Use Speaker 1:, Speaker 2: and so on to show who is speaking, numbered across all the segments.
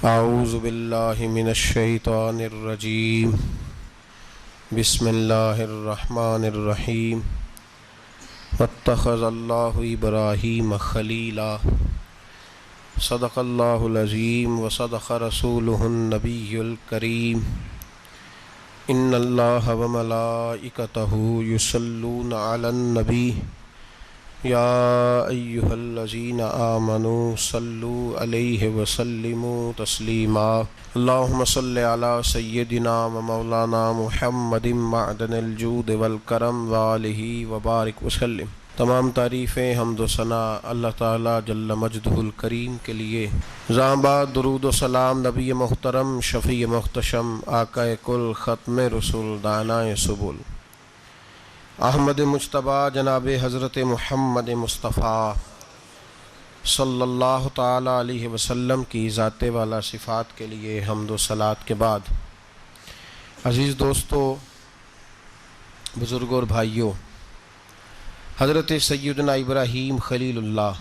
Speaker 1: اعوذ باللہ من الشیطان الرجیم بسم اللہ الرحمن الرحیم واتخذ اللہ ابراہیم خلیلا صدق اللہ العظیم وصدق رسولہ النبی الکریم ان اللہ وملائکتہ یصلون علی النبی یا ایہا الذین آمنوا صلوا علیہ وسلموا تسلیما اللہم صل علی سیدنا و مولانا محمد معدن الجود والکرم وآلہ وبارک وسلم۔ تمام تعریفیں حمد و ثنا اللہ تعالیٰ جل مجدہ الکریم کے لیے۔ زاں بعد درود و سلام نبی محترم شفیع محتشم آقا کل ختم رسول دانائے سبل احمد مجتبیٰ جناب حضرت محمد مصطفیٰ صلی اللہ تعالیٰ علیہ وسلم کی ذات والا صفات کے لیے حمد و صلات کے بعد، عزیز دوستو، بزرگوں اور بھائیوں، حضرت سیدنا ابراہیم خلیل اللہ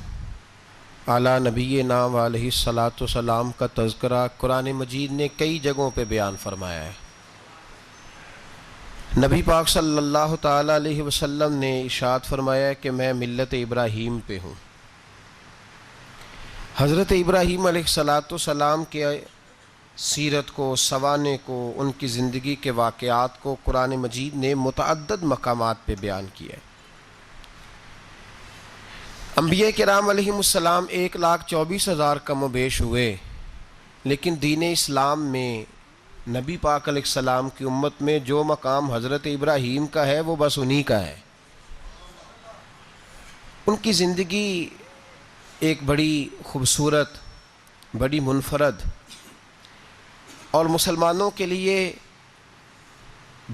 Speaker 1: علی نبینا و علیہ الصلاۃ والسلام کا تذکرہ قرآن مجید نے کئی جگہوں پہ بیان فرمایا ہے۔ نبی پاک صلی اللہ تعالیٰ علیہ وسلم نے ارشاد فرمایا ہے کہ میں ملت ابراہیم پہ ہوں۔ حضرت ابراہیم علیہ الصلاۃ والسلام کے سیرت کو، سوانح کو، ان کی زندگی کے واقعات کو قرآن مجید نے متعدد مقامات پہ بیان کیا ہے۔ انبیاء کرام علیہم السلام 1,24,000 کم و بیش ہوئے، لیکن دین اسلام میں نبی پاک علیہ السلام کی امت میں جو مقام حضرت ابراہیم کا ہے وہ بس انہی کا ہے۔ ان کی زندگی ایک بڑی خوبصورت، بڑی منفرد اور مسلمانوں کے لیے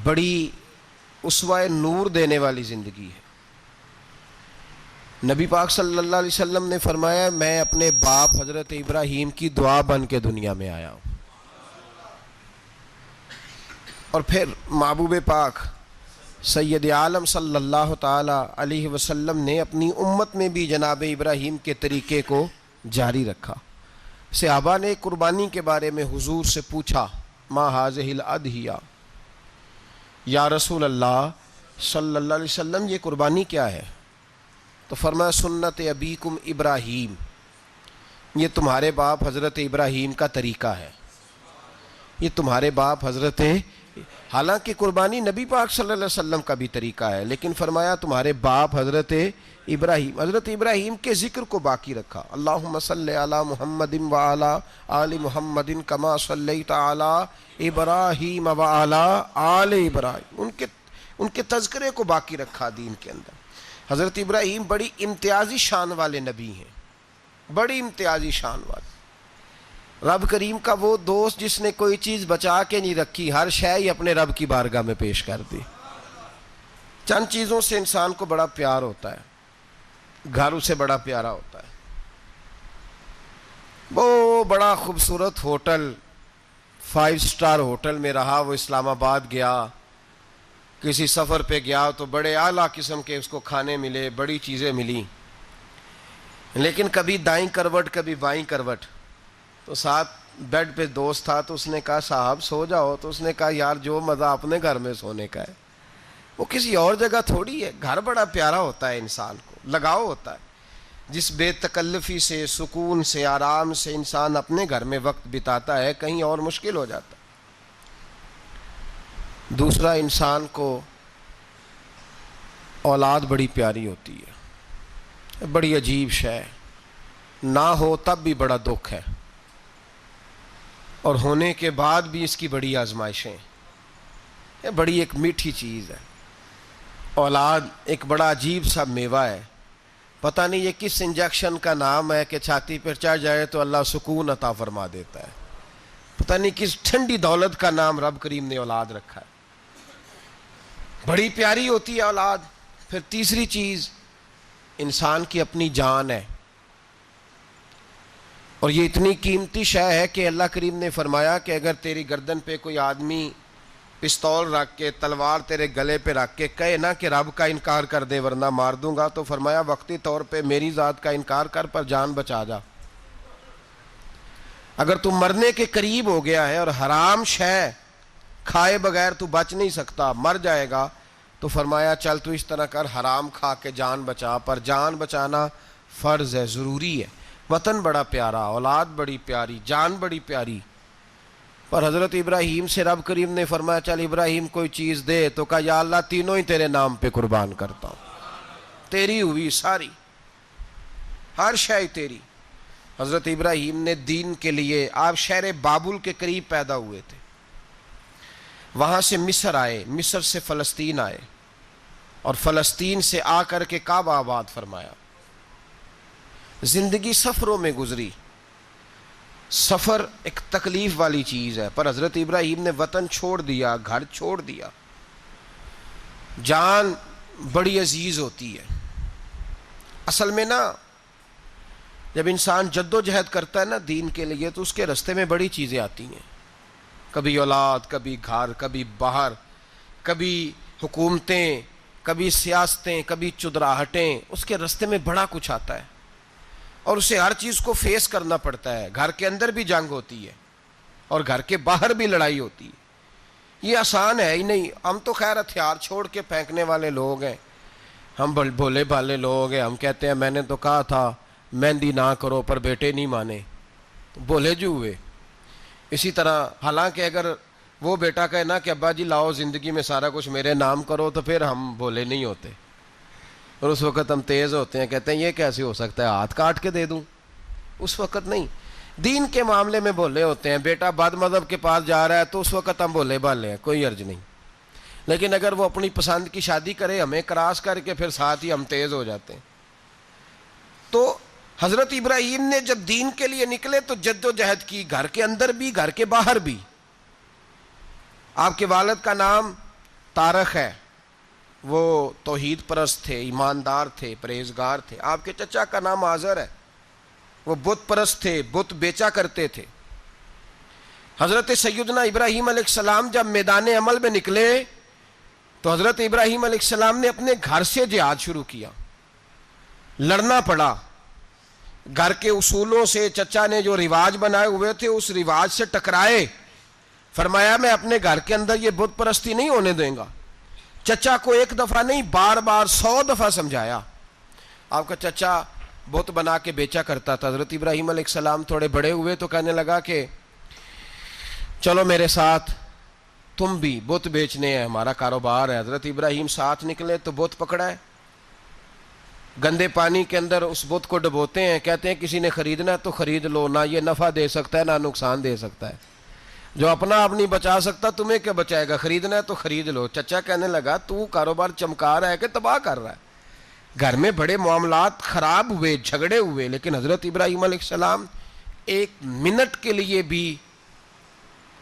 Speaker 1: بڑی اسوہ نور دینے والی زندگی ہے۔ نبی پاک صلی اللہ علیہ وسلم نے فرمایا، میں اپنے باپ حضرت ابراہیم کی دعا بن کے دنیا میں آیا ہوں۔ اور پھر محبوب پاک سید عالم صلی اللہ تعالی علیہ وسلم نے اپنی امت میں بھی جناب ابراہیم کے طریقے کو جاری رکھا۔ صحابہ نے قربانی کے بارے میں حضور سے پوچھا، ما ہذہ الاضحیہ، یا رسول اللہ صلی اللہ علیہ وسلم یہ قربانی کیا ہے؟ تو فرمایا، سنت ابیکم ابراہیم، یہ تمہارے باپ حضرت ابراہیم کا طریقہ ہے، یہ تمہارے باپ حضرت، حالانکہ قربانی نبی پاک صلی اللہ علیہ وسلم کا بھی طریقہ ہے، لیکن فرمایا تمہارے باپ حضرت ابراہیم کے ذکر کو باقی رکھا۔ اللہم صلی علی محمد وعلی آل محمد کما صلیت علی ابراہیم وعلی آل ابراہیم، ان کے تذکرے کو باقی رکھا دین کے اندر۔ حضرت ابراہیم بڑی امتیازی شان والے نبی ہیں، بڑی امتیازی شان والے۔ رب کریم کا وہ دوست جس نے کوئی چیز بچا کے نہیں رکھی، ہر شے ہی اپنے رب کی بارگاہ میں پیش کر دی۔ چند چیزوں سے انسان کو بڑا پیار ہوتا ہے، گھر اسے بڑا پیارا ہوتا ہے۔ وہ بڑا خوبصورت ہوٹل، 5 سٹار ہوٹل میں رہا، وہ اسلام آباد گیا، کسی سفر پہ گیا تو بڑے اعلیٰ قسم کے اس کو کھانے ملے، بڑی چیزیں ملی، لیکن کبھی دائیں کروٹ کبھی بائیں کروٹ۔ تو ساتھ بیڈ پہ دوست تھا تو اس نے کہا صاحب سو جاؤ، تو اس نے کہا یار جو مزہ اپنے گھر میں سونے کا ہے وہ کسی اور جگہ تھوڑی ہے۔ گھر بڑا پیارا ہوتا ہے، انسان کو لگاؤ ہوتا ہے، جس بے تکلفی سے، سکون سے، آرام سے انسان اپنے گھر میں وقت بتاتا ہے، کہیں اور مشکل ہو جاتا ہے۔ دوسرا، انسان کو اولاد بڑی پیاری ہوتی ہے، بڑی عجیب شے ہے، نہ ہو تب بھی بڑا دکھ ہے، اور ہونے کے بعد بھی اس کی بڑی آزمائشیں، یہ بڑی ایک میٹھی چیز ہے۔ اولاد ایک بڑا عجیب سا میوہ ہے، پتہ نہیں یہ کس انجیکشن کا نام ہے کہ چھاتی پر چڑھ جائے تو اللہ سکون عطا فرما دیتا ہے، پتہ نہیں کس ٹھنڈی دولت کا نام رب کریم نے اولاد رکھا ہے، بڑی پیاری ہوتی ہے اولاد۔ پھر تیسری چیز، انسان کی اپنی جان ہے، اور یہ اتنی قیمتی شے ہے کہ اللہ کریم نے فرمایا کہ اگر تیری گردن پہ کوئی آدمی پستول رکھ کے، تلوار تیرے گلے پہ رکھ کے کہے نا کہ رب کا انکار کر دے ورنہ مار دوں گا، تو فرمایا وقتی طور پہ میری ذات کا انکار کر پر جان بچا جا۔ اگر تو مرنے کے قریب ہو گیا ہے اور حرام شے کھائے بغیر تو بچ نہیں سکتا، مر جائے گا، تو فرمایا چل تو اس طرح کر، حرام کھا کے جان بچا، پر جان بچانا فرض ہے، ضروری ہے۔ وطن بڑا پیارا، اولاد بڑی پیاری، جان بڑی پیاری، پر حضرت ابراہیم سے رب کریم نے فرمایا چل ابراہیم کوئی چیز دے، تو کہا یا اللہ تینوں ہی تیرے نام پہ قربان کرتا ہوں، تیری ہوئی ساری، ہر شے تیری۔ حضرت ابراہیم نے دین کے لیے، آپ شہر بابل کے قریب پیدا ہوئے تھے، وہاں سے مصر آئے، مصر سے فلسطین آئے، اور فلسطین سے آ کر کے کعبہ آباد فرمایا۔ زندگی سفروں میں گزری، سفر ایک تکلیف والی چیز ہے، پر حضرت ابراہیم نے وطن چھوڑ دیا، گھر چھوڑ دیا۔ جان بڑی عزیز ہوتی ہے اصل میں نا، جب انسان جد و جہد کرتا ہے نا دین کے لیے، تو اس کے رستے میں بڑی چیزیں آتی ہیں، کبھی اولاد، کبھی گھر، کبھی باہر، کبھی حکومتیں، کبھی سیاستیں، کبھی چدراہٹیں، اس کے رستے میں بڑا کچھ آتا ہے اور اسے ہر چیز کو فیس کرنا پڑتا ہے۔ گھر کے اندر بھی جنگ ہوتی ہے اور گھر کے باہر بھی لڑائی ہوتی ہے، یہ آسان ہے ہی نہیں۔ ہم تو خیر ہتھیار چھوڑ کے پھینکنے والے لوگ ہیں، ہم بھولے بھالے لوگ ہیں، ہم کہتے ہیں میں نے تو کہا تھا مہندی نہ کرو، پر بیٹے نہیں مانے، تو بھولے جو ہوئے۔ اسی طرح حالانکہ اگر وہ بیٹا کہے نا کہ ابا جی لاؤ زندگی میں سارا کچھ میرے نام کرو، تو پھر ہم بھولے نہیں ہوتے، اور اس وقت ہم تیز ہوتے ہیں، کہتے ہیں یہ کیسے ہو سکتا ہے، ہاتھ کاٹ کے دے دوں۔ اس وقت نہیں، دین کے معاملے میں بھولے ہوتے ہیں۔ بیٹا بد مذہب کے پاس جا رہا ہے تو اس وقت ہم بھولے بھالے ہیں، کوئی عرض نہیں، لیکن اگر وہ اپنی پسند کی شادی کرے ہمیں کراس کر کے، پھر ساتھ ہی ہم تیز ہو جاتے ہیں۔ تو حضرت ابراہیم نے جب دین کے لیے نکلے تو جد و جہد کی، گھر کے اندر بھی گھر کے باہر بھی۔ آپ کے والد کا نام طارق ہے، وہ توحید پرست تھے، ایماندار تھے، پرہیزگار تھے۔ آپ کے چچا کا نام آزر ہے، وہ بت پرست تھے، بت بیچا کرتے تھے۔ حضرت سیدنا ابراہیم علیہ السلام جب میدان عمل میں نکلے تو حضرت ابراہیم علیہ السلام نے اپنے گھر سے جہاد شروع کیا، لڑنا پڑا۔ گھر کے اصولوں سے، چچا نے جو رواج بنائے ہوئے تھے اس رواج سے ٹکرائے۔ فرمایا میں اپنے گھر کے اندر یہ بت پرستی نہیں ہونے دیں گا۔ چچا کو ایک دفعہ نہیں، بار بار 100 دفعہ سمجھایا۔ آپ کا چچا بت بنا کے بیچا کرتا تھا۔ حضرت ابراہیم علیہ السلام تھوڑے بڑے ہوئے تو کہنے لگا کہ چلو میرے ساتھ، تم بھی بت بیچنے ہیں، ہمارا کاروبار ہے۔ حضرت ابراہیم ساتھ نکلے تو بت پکڑا ہے، گندے پانی کے اندر اس بت کو ڈبوتے ہیں، کہتے ہیں کسی نے خریدنا ہے تو خرید لو، نہ یہ نفع دے سکتا ہے نہ نقصان دے سکتا ہے، جو اپنا آپ نہیں بچا سکتا تمہیں کیا بچائے گا، خریدنا ہے تو خرید لو۔ چچا کہنے لگا تو کاروبار چمکا رہا ہے کہ تباہ کر رہا ہے۔ گھر میں بڑے معاملات خراب ہوئے، جھگڑے ہوئے، لیکن حضرت ابراہیم علیہ السلام ایک منٹ کے لیے بھی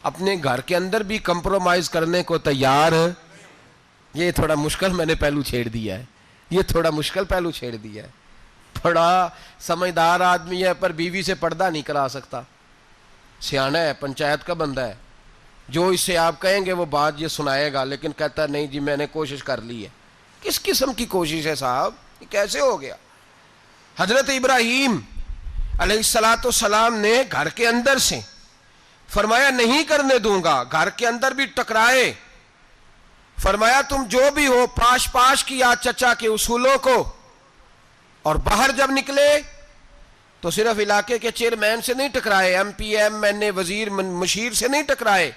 Speaker 1: اپنے گھر کے اندر بھی کمپرومائز کرنے کو تیار۔ یہ تھوڑا مشکل میں نے پہلو چھیڑ دیا ہے، یہ تھوڑا مشکل پہلو چھیڑ دیا ہے۔ بڑا سمجھدار آدمی ہے پر بیوی سے پردہ نہیں کرا سکتا، سیانا ہے، پنچایت کا بندہ ہے، جو اس سے آپ کہیں گے وہ بات یہ سنائے گا، لیکن کہتا ہے نہیں جی میں نے کوشش کر لی ہے۔ کس قسم کی کوشش ہے صاحب، یہ کیسے ہو گیا؟ حضرت ابراہیم علیہ السلام نے گھر کے اندر سے فرمایا نہیں کرنے دوں گا، گھر کے اندر بھی ٹکرائے، فرمایا تم جو بھی ہو، پاش پاش کیا چچا کے اصولوں کو، اور باہر جب نکلے تو صرف علاقے کے چیئرمین سے نہیں ٹکرائے، ایم پی ایم این اے وزیر مشیر سے نہیں ٹکرائے،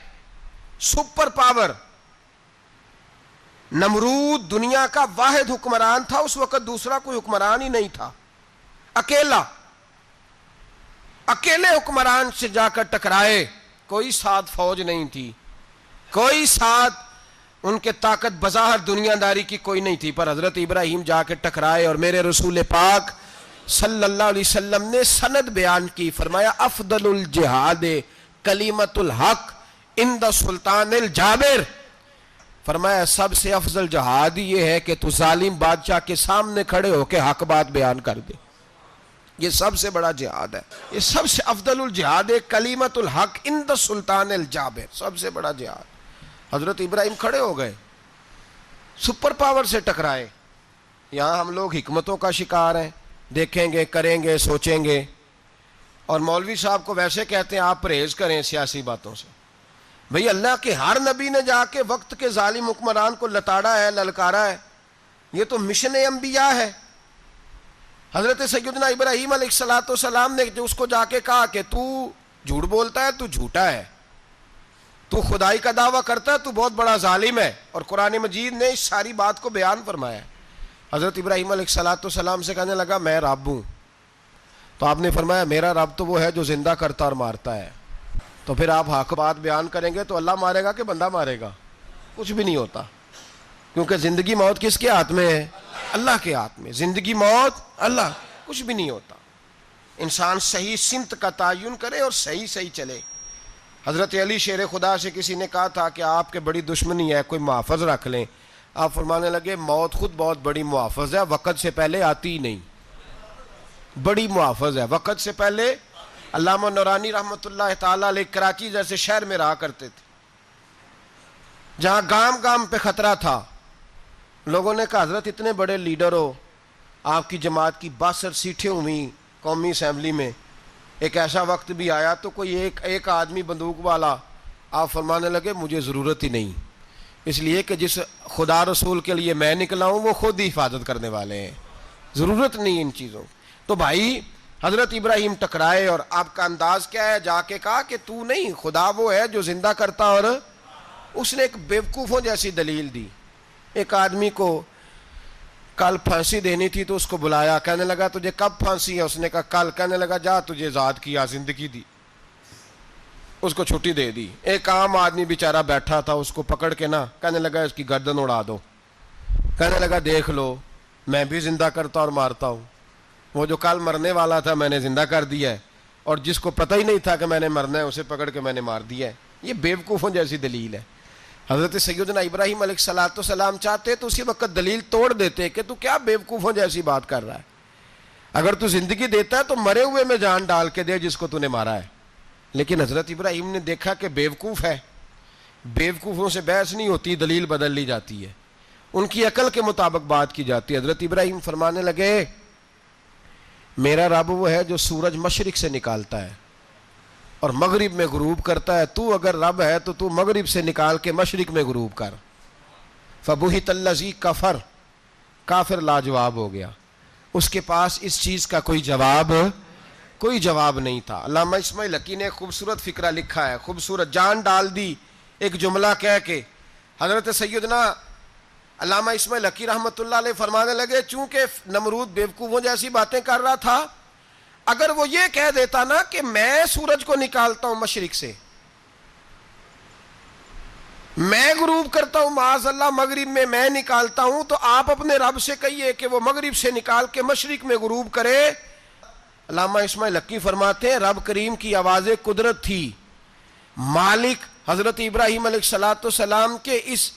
Speaker 1: سپر پاور نمرود دنیا کا واحد حکمران تھا اس وقت، دوسرا کوئی حکمران ہی نہیں تھا، اکیلے حکمران سے جا کر ٹکرائے، کوئی ساتھ فوج نہیں تھی، کوئی ساتھ ان کے طاقت بظاہر دنیا داری کی کوئی نہیں تھی، پر حضرت ابراہیم جا کے ٹکرائے، اور میرے رسول پاک صلی اللہ علیہ وسلم نے سند بیان کی، فرمایا افضل الجہاد کلمۃ الحق عند سلطان الجابر، فرمایا سب سے افضل جہاد یہ ہے کہ تو ظالم بادشاہ کے سامنے کھڑے ہو کے حق بات بیان کر دے، یہ سب سے بڑا جہاد ہے، یہ سب سے افضل الجہاد کلمۃ الحق عند سلطان الجابر، سب سے بڑا جہاد۔ حضرت ابراہیم کھڑے ہو گئے، سپر پاور سے ٹکرائے۔ یہاں ہم لوگ حکمتوں کا شکار ہیں، دیکھیں گے، کریں گے، سوچیں گے، اور مولوی صاحب کو ویسے کہتے ہیں آپ پرہیز کریں سیاسی باتوں سے. بھئی اللہ کے ہر نبی نے جا کے وقت کے ظالم حکمران کو لتاڑا ہے, للکارا ہے. یہ تو مشن انبیاء ہے. حضرت سیدنا ابراہیم علیہ السلام نے جو اس کو جا کے کہا کہ تو جھوٹ بولتا ہے, تو جھوٹا ہے, تو خدائی کا دعویٰ کرتا ہے, تو بہت بڑا ظالم ہے. اور قرآن مجید نے اس ساری بات کو بیان فرمایا ہے. حضرت ابراہیم علیہ السلام سے کہنے لگا میں رب ہوں. تو آپ نے فرمایا میرا رب تو وہ ہے جو زندہ کرتا اور مارتا ہے. تو پھر آپ حق بات بیان کریں گے تو اللہ مارے گا کہ بندہ مارے گا؟ کچھ بھی نہیں ہوتا, کیونکہ زندگی موت کس کے ہاتھ میں ہے؟ اللہ کے ہاتھ میں. زندگی موت اللہ, کچھ بھی نہیں ہوتا. انسان صحیح سمت کا تعین کرے اور صحیح چلے. حضرت علی شیر خدا سے کسی نے کہا تھا کہ آپ کے بڑی دشمنی ہے, کوئی محافظ رکھ لیں. آپ فرمانے لگے موت خود بہت بڑی محافظ ہے, وقت سے پہلے آتی ہی نہیں. بڑی محافظ ہے, وقت سے پہلے. علامہ نورانی رحمۃ اللہ تعالیٰ علیہ کراچی جیسے شہر میں رہا کرتے تھے, جہاں گام پہ خطرہ تھا. لوگوں نے کہا حضرت اتنے بڑے لیڈر ہو, آپ کی جماعت کی 62 سیٹیں ہوئیں قومی اسمبلی میں, ایک ایسا وقت بھی آیا تو کوئی ایک آدمی بندوق والا. آپ فرمانے لگے مجھے ضرورت ہی نہیں, اس لیے کہ جس خدا رسول کے لیے میں نکلا ہوں وہ خود ہی حفاظت کرنے والے ہیں, ضرورت نہیں ان چیزوں. تو بھائی حضرت ابراہیم ٹکرائے, اور آپ کا انداز کیا ہے؟ جا کے کہا کہ تو نہیں, خدا وہ ہے جو زندہ کرتا. اور اس نے ایک بیوقوفوں جیسی دلیل دی. ایک آدمی کو کل پھانسی دینی تھی تو اس کو بلایا, کہنے لگا تجھے کب پھانسی ہے؟ اس نے کہا کل. کہنے لگا جا تجھے آزاد کیا, زندگی دی, اس کو چھٹی دے دی. ایک عام آدمی بیچارہ بیٹھا تھا, اس کو پکڑ کے نا کہنے لگا اس کی گردن اڑا دو. کہنے لگا دیکھ لو میں بھی زندہ کرتا اور مارتا ہوں, وہ جو کل مرنے والا تھا میں نے زندہ کر دیا ہے, اور جس کو پتہ ہی نہیں تھا کہ میں نے مرنا ہے اسے پکڑ کے میں نے مار دیا ہے. یہ بیوقوفوں جیسی دلیل ہے. حضرت سیدنا ابراہیم علیہ السلام چاہتے تو اسی وقت دلیل توڑ دیتے کہ تو کیا بیوقوفوں جیسی بات کر رہا ہے, اگر تو زندگی دیتا ہے تو مرے ہوئے میں جان ڈال کے دے جس کو تو نے مارا ہے. لیکن حضرت ابراہیم نے دیکھا کہ بیوقوف ہے, بیوقوفوں سے بحث نہیں ہوتی, دلیل بدل لی جاتی ہے, ان کی عقل کے مطابق بات کی جاتی ہے. حضرت ابراہیم فرمانے لگے میرا رب وہ ہے جو سورج مشرق سے نکالتا ہے اور مغرب میں غروب کرتا ہے. تو اگر رب ہے تو مغرب سے نکال کے مشرق میں غروب کر. فبہت الذی کفر, کافر لاجواب ہو گیا, اس کے پاس اس چیز کا کوئی جواب نہیں تھا. علامہ اسماعیل حقی نے خوبصورت فقرہ لکھا ہے, خوبصورت جان ڈال دی ایک جملہ کہہ کے. حضرت سیدنا علامہ اسماعیل حقی رحمۃ اللہ علیہ فرمانے لگے چونکہ نمرود بیوقوفوں جیسی باتیں کر رہا تھا, اگر وہ یہ کہہ دیتا نا کہ میں سورج کو نکالتا ہوں مشرق سے, میں غروب کرتا ہوں معاذ اللہ مغرب میں نکالتا ہوں, تو آپ اپنے رب سے کہیے کہ وہ مغرب سے نکال کے مشرق میں غروب کرے. علامہ اسماعیل حقی فرماتے ہیں رب کریم کی آواز قدرت تھی, مالک حضرت ابراہیم علیہ السلام کے اس,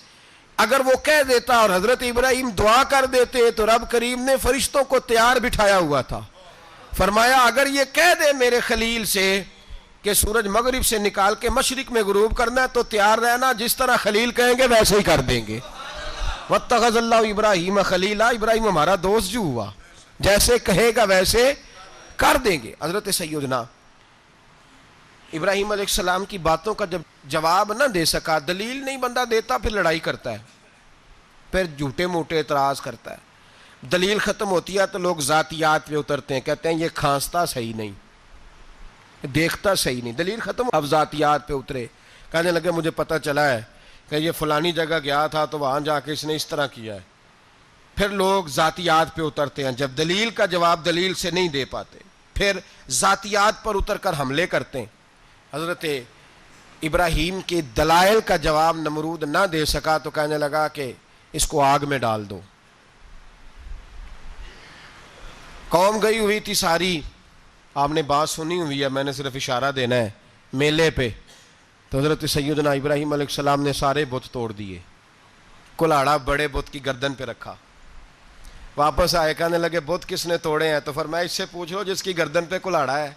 Speaker 1: اگر وہ کہہ دیتا اور حضرت ابراہیم دعا کر دیتے تو رب کریم نے فرشتوں کو تیار بٹھایا ہوا تھا. فرمایا اگر یہ کہہ دے میرے خلیل سے کہ سورج مغرب سے نکال کے مشرق میں غروب کرنا ہے تو تیار رہنا, جس طرح خلیل کہیں گے ویسے ہی کر دیں گے. واتخذ اللہ ابراہیم خلیلا, ابراہیم ہمارا دوست جو ہوا, جیسے کہے گا ویسے کر دیں گے. حضرت سیدنا ابراہیم علیہ السلام کی باتوں کا جب جواب نہ دے سکا, دلیل نہیں بندہ دیتا, پھر لڑائی کرتا ہے, پھر جھوٹے موٹے اعتراض کرتا ہے. دلیل ختم ہوتی ہے تو لوگ ذاتیات پہ اترتے ہیں, کہتے ہیں یہ کھانستا صحیح نہیں, دیکھتا صحیح نہیں. دلیل ختم, اب ذاتیات پہ اترے, کہنے لگے مجھے پتہ چلا ہے کہ یہ فلانی جگہ گیا تھا تو وہاں جا کے اس نے اس طرح کیا ہے. پھر لوگ ذاتیات پہ اترتے ہیں, جب دلیل کا جواب دلیل سے نہیں دے پاتے پھر ذاتیات پر اتر کر حملے کرتے ہیں. حضرت ابراہیم کے دلائل کا جواب نمرود نہ دے سکا تو کہنے لگا کہ اس کو آگ میں ڈال دو. قوم گئی ہوئی تھی ساری, آپ نے بات سنی ہوئی ہے, میں نے صرف اشارہ دینا ہے, میلے پہ. تو حضرت سیدنا ابراہیم علیہ السلام نے سارے بت توڑ دیے, کلاڑا بڑے بت کی گردن پہ رکھا. واپس آئے, کہنے لگے بت کس نے توڑے ہیں؟ تو فرمایا اس سے پوچھ لو جس کی گردن پہ کلاڑا ہے.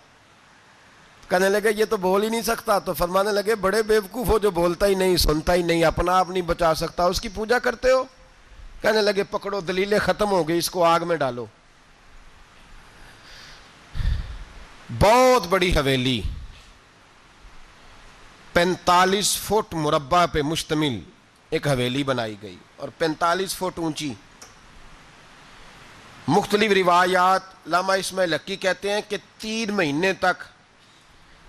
Speaker 1: کہنے لگے یہ تو بول ہی نہیں سکتا. تو فرمانے لگے بڑے بیوقوف ہو, جو بولتا ہی نہیں, سنتا ہی نہیں, اپنا آپ نہیں بچا سکتا, اس کی پوجا کرتے ہو. کہنے لگے پکڑو, دلیلیں ختم ہو گئی, اس کو آگ میں ڈالو. بہت بڑی حویلی 45 فٹ مربع پہ مشتمل ایک حویلی بنائی گئی اور 45 فٹ اونچی. مختلف روایات علامہ اسماعیل حقی کہتے ہیں کہ 3 مہینے تک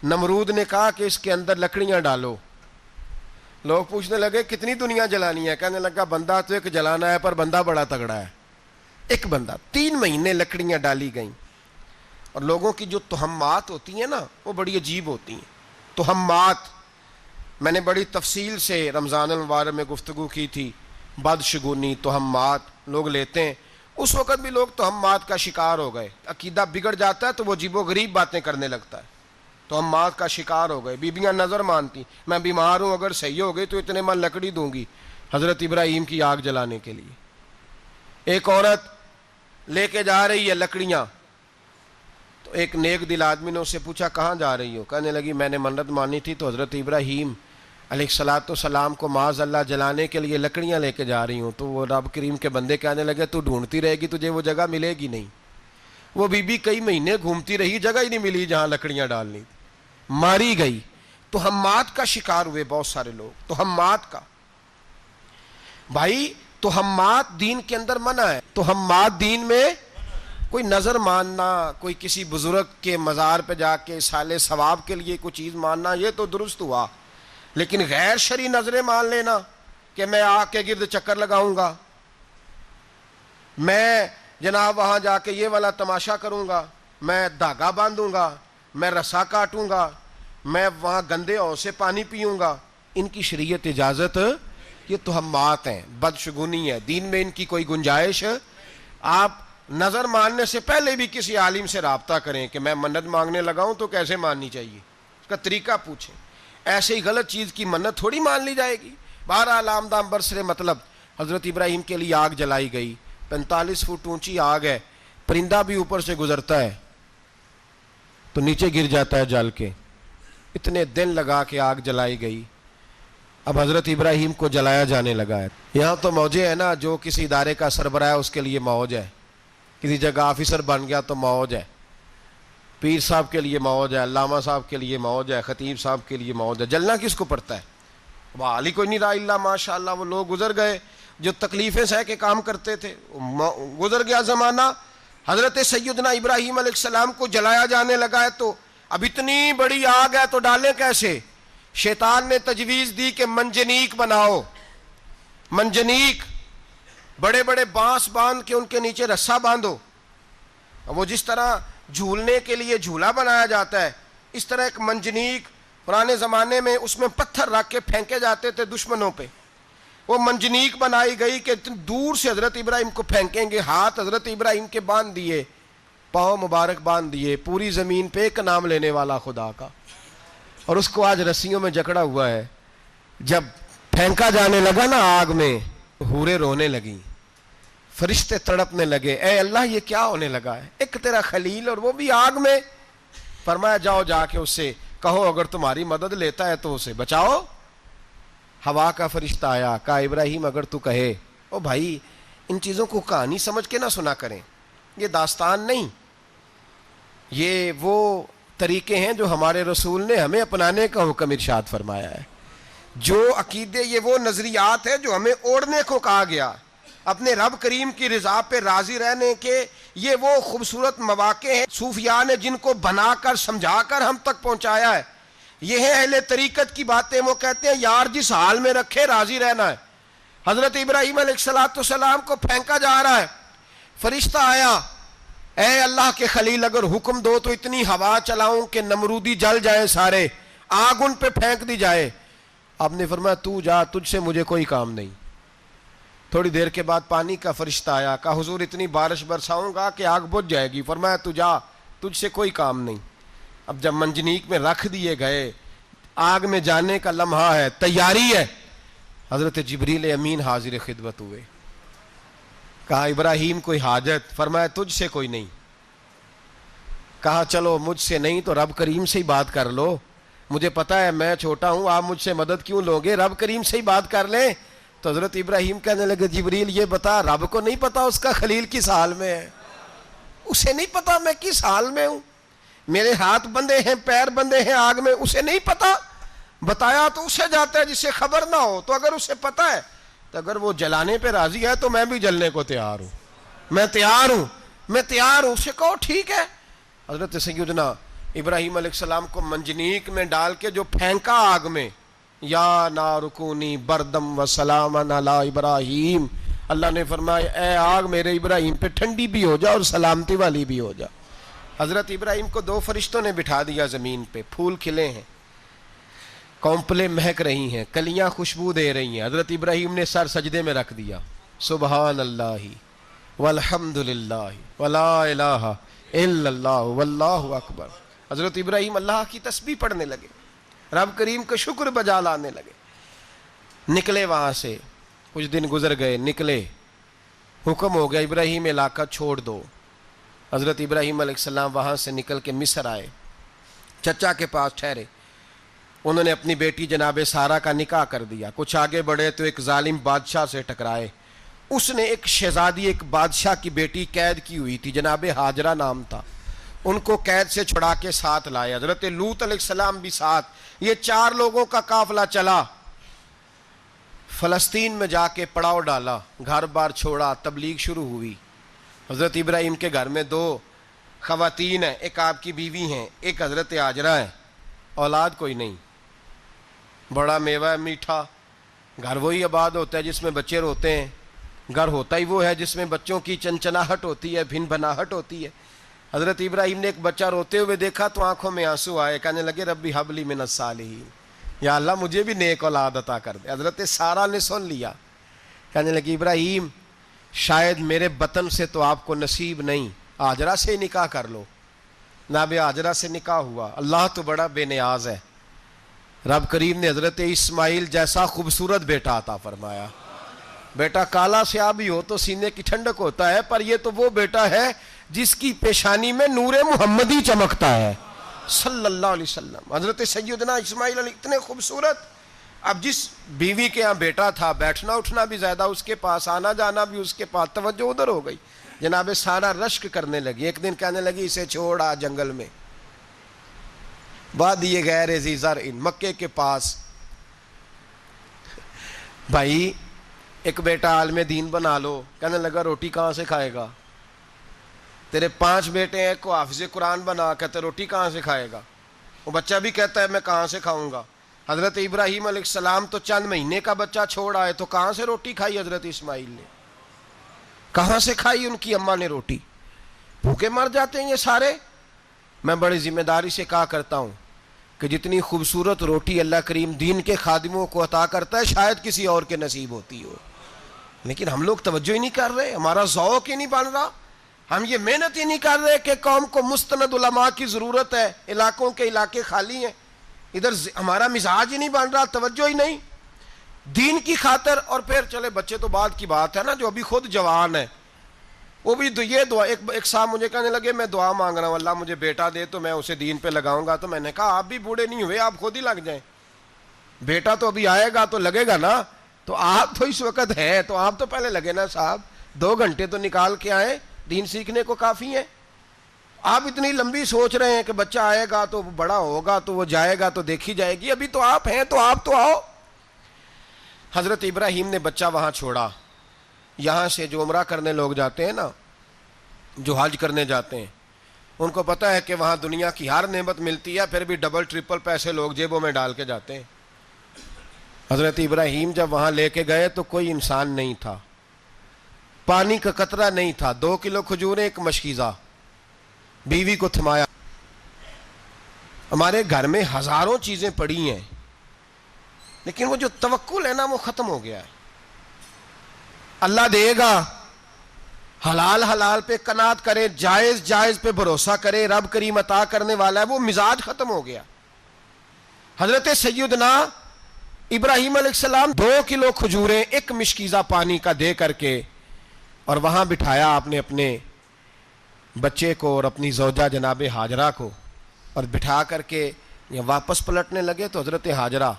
Speaker 1: نمرود نے کہا کہ اس کے اندر لکڑیاں ڈالو. لوگ پوچھنے لگے کتنی دنیا جلانی ہے؟ کہنے لگا بندہ تو ایک جلانا ہے پر بندہ بڑا تگڑا ہے, ایک بندہ. 3 مہینے لکڑیاں ڈالی گئیں. اور لوگوں کی جو تہمات ہوتی ہیں نا وہ بڑی عجیب ہوتی ہیں. تہمات میں نے بڑی تفصیل سے رمضان المبارک میں گفتگو کی تھی. بدشگونی تہمات لوگ لیتے ہیں. اس وقت بھی لوگ تہمات کا شکار ہو گئے. عقیدہ بگڑ جاتا ہے تو وہ عجیب و غریب باتیں کرنے لگتا ہے. تہمات کا شکار ہو گئے. بیبیاں نظر مانتی, میں بیمار ہوں اگر صحیح ہو گئی تو اتنے من لکڑی دوں گی حضرت ابراہیم کی آگ جلانے کے لیے. ایک عورت لے کے جا رہی ہے لکڑیاں, تو ایک نیک دل آدمی نے اس سے پوچھا کہاں جا رہی ہو؟ کہنے لگی میں نے منت مانی تھی تو حضرت ابراہیم علیہ السلام کو معاذ اللہ جلانے کے لیے لکڑیاں لے کے جا رہی ہوں. تو وہ رب کریم کے بندے کہنے لگے تو ڈھونڈتی رہے گی تجھے وہ جگہ ملے گی نہیں. وہ بی بی کئی مہینے گھومتی رہی, جگہ ہی نہیں ملی جہاں لکڑیاں ڈالنی, ماری گئی. تہمات کا شکار ہوئے بہت سارے لوگ. تہمات کا بھائی, تہمات دین کے اندر منع ہے. تہمات دین میں کوئی نظر ماننا, کوئی کسی بزرگ کے مزار پہ جا کے سالے ثواب کے لیے کوئی چیز ماننا, یہ تو درست ہوا. لیکن غیر شرعی نظریں مان لینا کہ میں آگ کے گرد چکر لگاؤں گا, میں جناب وہاں جا کے یہ والا تماشا کروں گا, میں دھاگا باندھوں گا, میں رسا کاٹوں گا, میں وہاں گندے ہو سے پانی پیوں گا, ان کی شریعت اجازت, یہ تہمات ہیں, بدشگونی ہے. دین میں ان کی کوئی گنجائش. آپ نظر ماننے سے پہلے بھی کسی عالم سے رابطہ کریں کہ میں منت مانگنے لگاؤں تو کیسے ماننی چاہیے, اس کا طریقہ پوچھیں. ایسے ہی غلط چیز کی منت تھوڑی مان لی جائے گی. بہرحال آمدام برسر مطلب حضرت ابراہیم کے لیے آگ جلائی گئی. 45 فٹ اونچی آگ ہے, پرندہ بھی اوپر سے گزرتا ہے تو نیچے گر جاتا ہے جل کے. اتنے دن لگا کے آگ جلائی گئی. اب حضرت ابراہیم کو جلایا جانے لگا ہے. یہاں تو موجیں ہیں نا, جو کسی ادارے کا سربراہ ہے اس کے لیے موج ہے, کسی جگہ آفیسر بن گیا تو موج ہے, پیر صاحب کے لیے موج ہے, علامہ صاحب کے لیے موج ہے, خطیب صاحب کے لیے موج ہے. جلنا کس کو پڑتا ہے؟ وہ علی کوئی نہیں رہا اللہ ماشاء اللہ. وہ لوگ گزر گئے جو تکلیفیں سہ کے کام کرتے تھے, گزر گیا زمانہ. حضرت سیدنا ابراہیم علیہ السلام کو جلایا جانے لگا ہے تو اب اتنی بڑی آگ ہے تو ڈالیں کیسے؟ شیطان نے تجویز دی کہ منجنیق بناؤ. منجنیق, بڑے بڑے بانس باندھ کے ان کے نیچے رسا باندھو. وہ جس طرح جھولنے کے لیے جھولا بنایا جاتا ہے, اس طرح ایک منجنیق پرانے زمانے میں اس میں پتھر رکھ کے پھینکے جاتے تھے دشمنوں پہ. وہ منجنیق بنائی گئی کہ دور سے حضرت ابراہیم کو پھینکیں گے. ہاتھ حضرت ابراہیم کے باندھ دیے, پاؤں مبارک باندھ دیے, پوری زمین پہ ایک نام لینے والا خدا کا. اور اس کو آج رسیوں میں جکڑا ہوا ہے. جب پھینکا جانے لگا نا آگ میں, حوریں رونے لگیں, فرشتے تڑپنے لگے, اے اللہ یہ کیا ہونے لگا ہے؟ ایک تیرا خلیل اور وہ بھی آگ میں. فرمایا جاؤ جا کے اس سے کہو اگر تمہاری مدد لیتا ہے تو اسے بچاؤ. ہوا کا فرشتہ آیا, کہا ابراہیم اگر تو کہے. او بھائی, ان چیزوں کو کہانی سمجھ کے نہ سنا کریں, یہ داستان نہیں, یہ وہ طریقے ہیں جو ہمارے رسول نے ہمیں اپنانے کا حکم ارشاد فرمایا ہے. جو عقیدے, یہ وہ نظریات ہیں جو ہمیں اوڑھنے کو کہا گیا. اپنے رب کریم کی رضا پہ راضی رہنے کے یہ وہ خوبصورت مواقع ہیں صوفیاء نے جن کو بنا کر سمجھا کر ہم تک پہنچایا ہے. یہ ہے اہل طریقت کی باتیں. وہ کہتے ہیں یار جس حال میں رکھے راضی رہنا ہے. حضرت ابراہیم علیہ السلام کو پھینکا جا رہا ہے, فرشتہ آیا, اے اللہ کے خلیل اگر حکم دو تو اتنی ہوا چلاؤں کہ نمرودی جل جائیں سارے, آگ ان پہ پھینک دی جائے. آپ نے فرمایا تو جا, تجھ سے مجھے کوئی کام نہیں. تھوڑی دیر کے بعد پانی کا فرشتہ آیا, کہا حضور اتنی بارش برساؤں گا کہ آگ بجھ جائے گی. فرمایا تو جا, تجھ سے کوئی کام نہیں. اب جب منجنیق میں رکھ دیے گئے, آگ میں جانے کا لمحہ ہے, تیاری ہے, حضرت جبریل امین حاضر خدمت ہوئے. کہا ابراہیم کوئی حاجت؟ فرمایا تجھ سے کوئی نہیں. کہا چلو مجھ سے نہیں تو رب کریم سے ہی بات کر لو, مجھے پتا ہے میں چھوٹا ہوں, آپ مجھ سے مدد کیوں لوگے, رب کریم سے ہی بات کر لیں. تو حضرت ابراہیم کہنے لگے جبریل یہ بتا, رب کو نہیں پتا اس کا خلیل کس حال میں ہے, اسے نہیں پتا میں کس حال میں ہوں. میرے ہاتھ بندے ہیں، پیر بندے ہیں آگ میں، اسے نہیں پتا؟ بتایا تو اسے جاتا ہے جسے خبر نہ ہو۔ تو اگر اسے پتا ہے تو اگر وہ جلانے پہ راضی ہے تو میں بھی جلنے کو تیار ہوں، میں تیار ہوں۔ اسے کہو ٹھیک ہے۔ حضرت سیدنا ابراہیم علیہ السلام کو منجنیق میں ڈال کے جو پھینکا آگ میں، یا نار کونی بردم و سلاما علی ابراہیم، اللہ نے فرمایا اے آگ میرے ابراہیم پہ ٹھنڈی بھی ہو جا اور سلامتی والی بھی ہو جا۔ حضرت ابراہیم کو 2 فرشتوں نے بٹھا دیا زمین پہ، پھول کھلے ہیں، کونپلیں مہک رہی ہیں، کلیاں خوشبو دے رہی ہیں۔ حضرت ابراہیم نے سر سجدے میں رکھ دیا، سبحان اللہ والحمد للہ ولا الہ الا اللہ واللہ اکبر۔ حضرت ابراہیم اللہ کی تسبیح پڑھنے لگے، رب کریم کا شکر بجا لانے لگے۔ نکلے وہاں سے، کچھ دن گزر گئے، نکلے، حکم ہو گیا ابراہیم علاقہ چھوڑ دو۔ حضرت ابراہیم علیہ السلام وہاں سے نکل کے مصر آئے، چچا کے پاس ٹھہرے۔ انہوں نے اپنی بیٹی جناب سارہ کا نکاح کر دیا۔ کچھ آگے بڑھے تو ایک ظالم بادشاہ سے ٹکرائے، اس نے ایک شہزادی، ایک بادشاہ کی بیٹی قید کی ہوئی تھی، جناب ہاجرہ نام تھا، ان کو قید سے چھڑا کے ساتھ لائے۔ حضرت لوط علیہ السلام بھی ساتھ، یہ 4 لوگوں کا قافلہ چلا، فلسطین میں جا کے پڑاؤ ڈالا، گھر بار چھوڑا، تبلیغ شروع ہوئی۔ حضرت ابراہیم کے گھر میں 2 خواتین ہیں، ایک آپ کی بیوی ہیں، ایک حضرت ہاجرہ ہے، اولاد کوئی نہیں، بڑا میوہ ہے میٹھا۔ گھر وہی آباد ہوتا ہے جس میں بچے روتے ہیں، گھر ہوتا ہی وہ ہے جس میں بچوں کی چنچناہٹ ہوتی ہے، بھن بھناہٹ ہوتی ہے۔ حضرت ابراہیم نے ایک بچہ روتے ہوئے دیکھا تو آنکھوں میں آنسو آئے، کہنے لگے ربی حب لی من الصالحین، یا اللہ مجھے بھی نیک اولاد عطا کر دے۔ حضرت سارہ نے سن لیا، کہنے لگی ابراہیم شاید میرے بطن سے تو آپ کو نصیب نہیں، ہاجرہ سے نکاح کر لو۔ جناب ہاجرہ سے نکاح ہوا۔ اللہ تو بڑا بے نیاز ہے، رب کریم نے حضرت اسماعیل جیسا خوبصورت بیٹا عطا فرمایا۔ بیٹا کالا سیاہ بھی ہو تو سینے کی ٹھنڈک ہوتا ہے، پر یہ تو وہ بیٹا ہے جس کی پیشانی میں نور محمدی چمکتا ہے صلی اللہ علیہ وسلم۔ حضرت سیدنا اسماعیل علیہ اتنے خوبصورت، اب جس بیوی کے ہاں بیٹا تھا، بیٹھنا اٹھنا بھی زیادہ اس کے پاس، آنا جانا بھی اس کے پاس، توجہ ادھر ہو گئی۔ جناب سارہ رشک کرنے لگی، ایک دن کہنے لگی اسے چھوڑ آ جنگل میں، وادی غیر ذی زرع، مکے کے پاس۔ بھائی ایک بیٹا عالم دین بنا لو، کہنے لگا روٹی کہاں سے کھائے گا؟ تیرے 5 بیٹے ہیں، کو حافظ قرآن بنا، کہتے روٹی کہاں سے کھائے گا؟ وہ بچہ بھی کہتا ہے میں کہاں سے کھاؤں گا؟ حضرت ابراہیم علیہ السلام تو چند مہینے کا بچہ چھوڑ آئے، تو کہاں سے روٹی کھائی حضرت اسماعیل نے؟ کہاں سے کھائی ان کی اماں نے روٹی؟ بھوکے مر جاتے ہیں یہ سارے۔ میں بڑی ذمہ داری سے کہا کرتا ہوں کہ جتنی خوبصورت روٹی اللہ کریم دین کے خادموں کو عطا کرتا ہے شاید کسی اور کے نصیب ہوتی ہو، لیکن ہم لوگ توجہ ہی نہیں کر رہے، ہمارا ذوق ہی نہیں بن رہا، ہم یہ محنت ہی نہیں کر رہے کہ قوم کو مستند علماء کی ضرورت ہے، علاقوں کے علاقے خالی ہیں، ادھر ہمارا مزاج ہی نہیں بن رہا، توجہ ہی نہیں دین کی خاطر۔ اور پھر چلے بچے تو بعد کی بات ہے نا، جو ابھی خود جوان ہے وہ بھی یہ دعا، ایک صاحب مجھے کہنے لگے میں دعا مانگ رہا ہوں اللہ مجھے بیٹا دے تو میں اسے دین پہ لگاؤں گا، تو میں نے کہا آپ بھی بوڑھے نہیں ہوئے، آپ خود ہی لگ جائیں، بیٹا تو ابھی آئے گا تو لگے گا نا، تو آپ تو اس وقت ہے تو آپ تو پہلے لگے نا صاحب، 2 گھنٹے تو نکال کے آئے، دین سیکھنے کو کافی ہے۔ آپ اتنی لمبی سوچ رہے ہیں کہ بچہ آئے گا تو بڑا ہوگا تو وہ جائے گا تو دیکھی جائے گی، ابھی تو آپ ہیں تو آپ تو آؤ۔ حضرت ابراہیم نے بچہ وہاں چھوڑا۔ یہاں سے جو عمرہ کرنے لوگ جاتے ہیں نا، جو حج کرنے جاتے ہیں، ان کو پتہ ہے کہ وہاں دنیا کی ہر نعمت ملتی ہے، پھر بھی ڈبل ٹرپل پیسے لوگ جیبوں میں ڈال کے جاتے ہیں۔ حضرت ابراہیم جب وہاں لے کے گئے تو کوئی انسان نہیں تھا، پانی کا قطرہ نہیں تھا، 2 کلو کھجوریں، ایک مشکیزہ، بیوی کو تھمایا۔ ہمارے گھر میں ہزاروں چیزیں پڑی ہیں، لیکن وہ جو توکل ہے نا وہ ختم ہو گیا ہے۔ اللہ دے گا، حلال حلال پہ قناعت کرے، جائز جائز پہ بھروسہ کرے، رب کریم عطا کرنے والا ہے، وہ مزاج ختم ہو گیا۔ حضرت سیدنا ابراہیم علیہ السلام 2 کلو کھجوریں، ایک مشکیزہ پانی کا دے کر کے، اور وہاں بٹھایا آپ نے اپنے بچے کو اور اپنی زوجہ جناب ہاجرہ کو، اور بٹھا کر کے واپس پلٹنے لگے تو حضرت ہاجرہ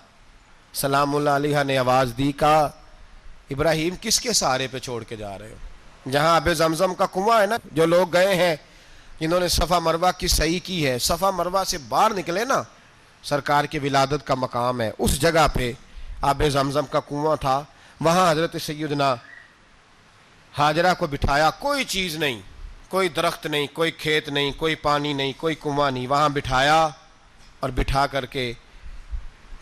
Speaker 1: سلام اللہ علیہ نے آواز دی، کہا ابراہیم کس کے سہارے پہ چھوڑ کے جا رہے ہو؟ جہاں آب زمزم کا کنواں ہے نا، جو لوگ گئے ہیں جنہوں نے صفا مروہ کی صحیح کی ہے، صفا مروہ سے باہر نکلے نا، سرکار کی ولادت کا مقام ہے، اس جگہ پہ آب زمزم کا کنواں تھا، وہاں حضرت سیدنا ہاجرہ کو بٹھایا، کوئی چیز نہیں، کوئی درخت نہیں، کوئی کھیت نہیں، کوئی پانی نہیں، کوئی کنواں نہیں، وہاں بٹھایا اور بٹھا کر کے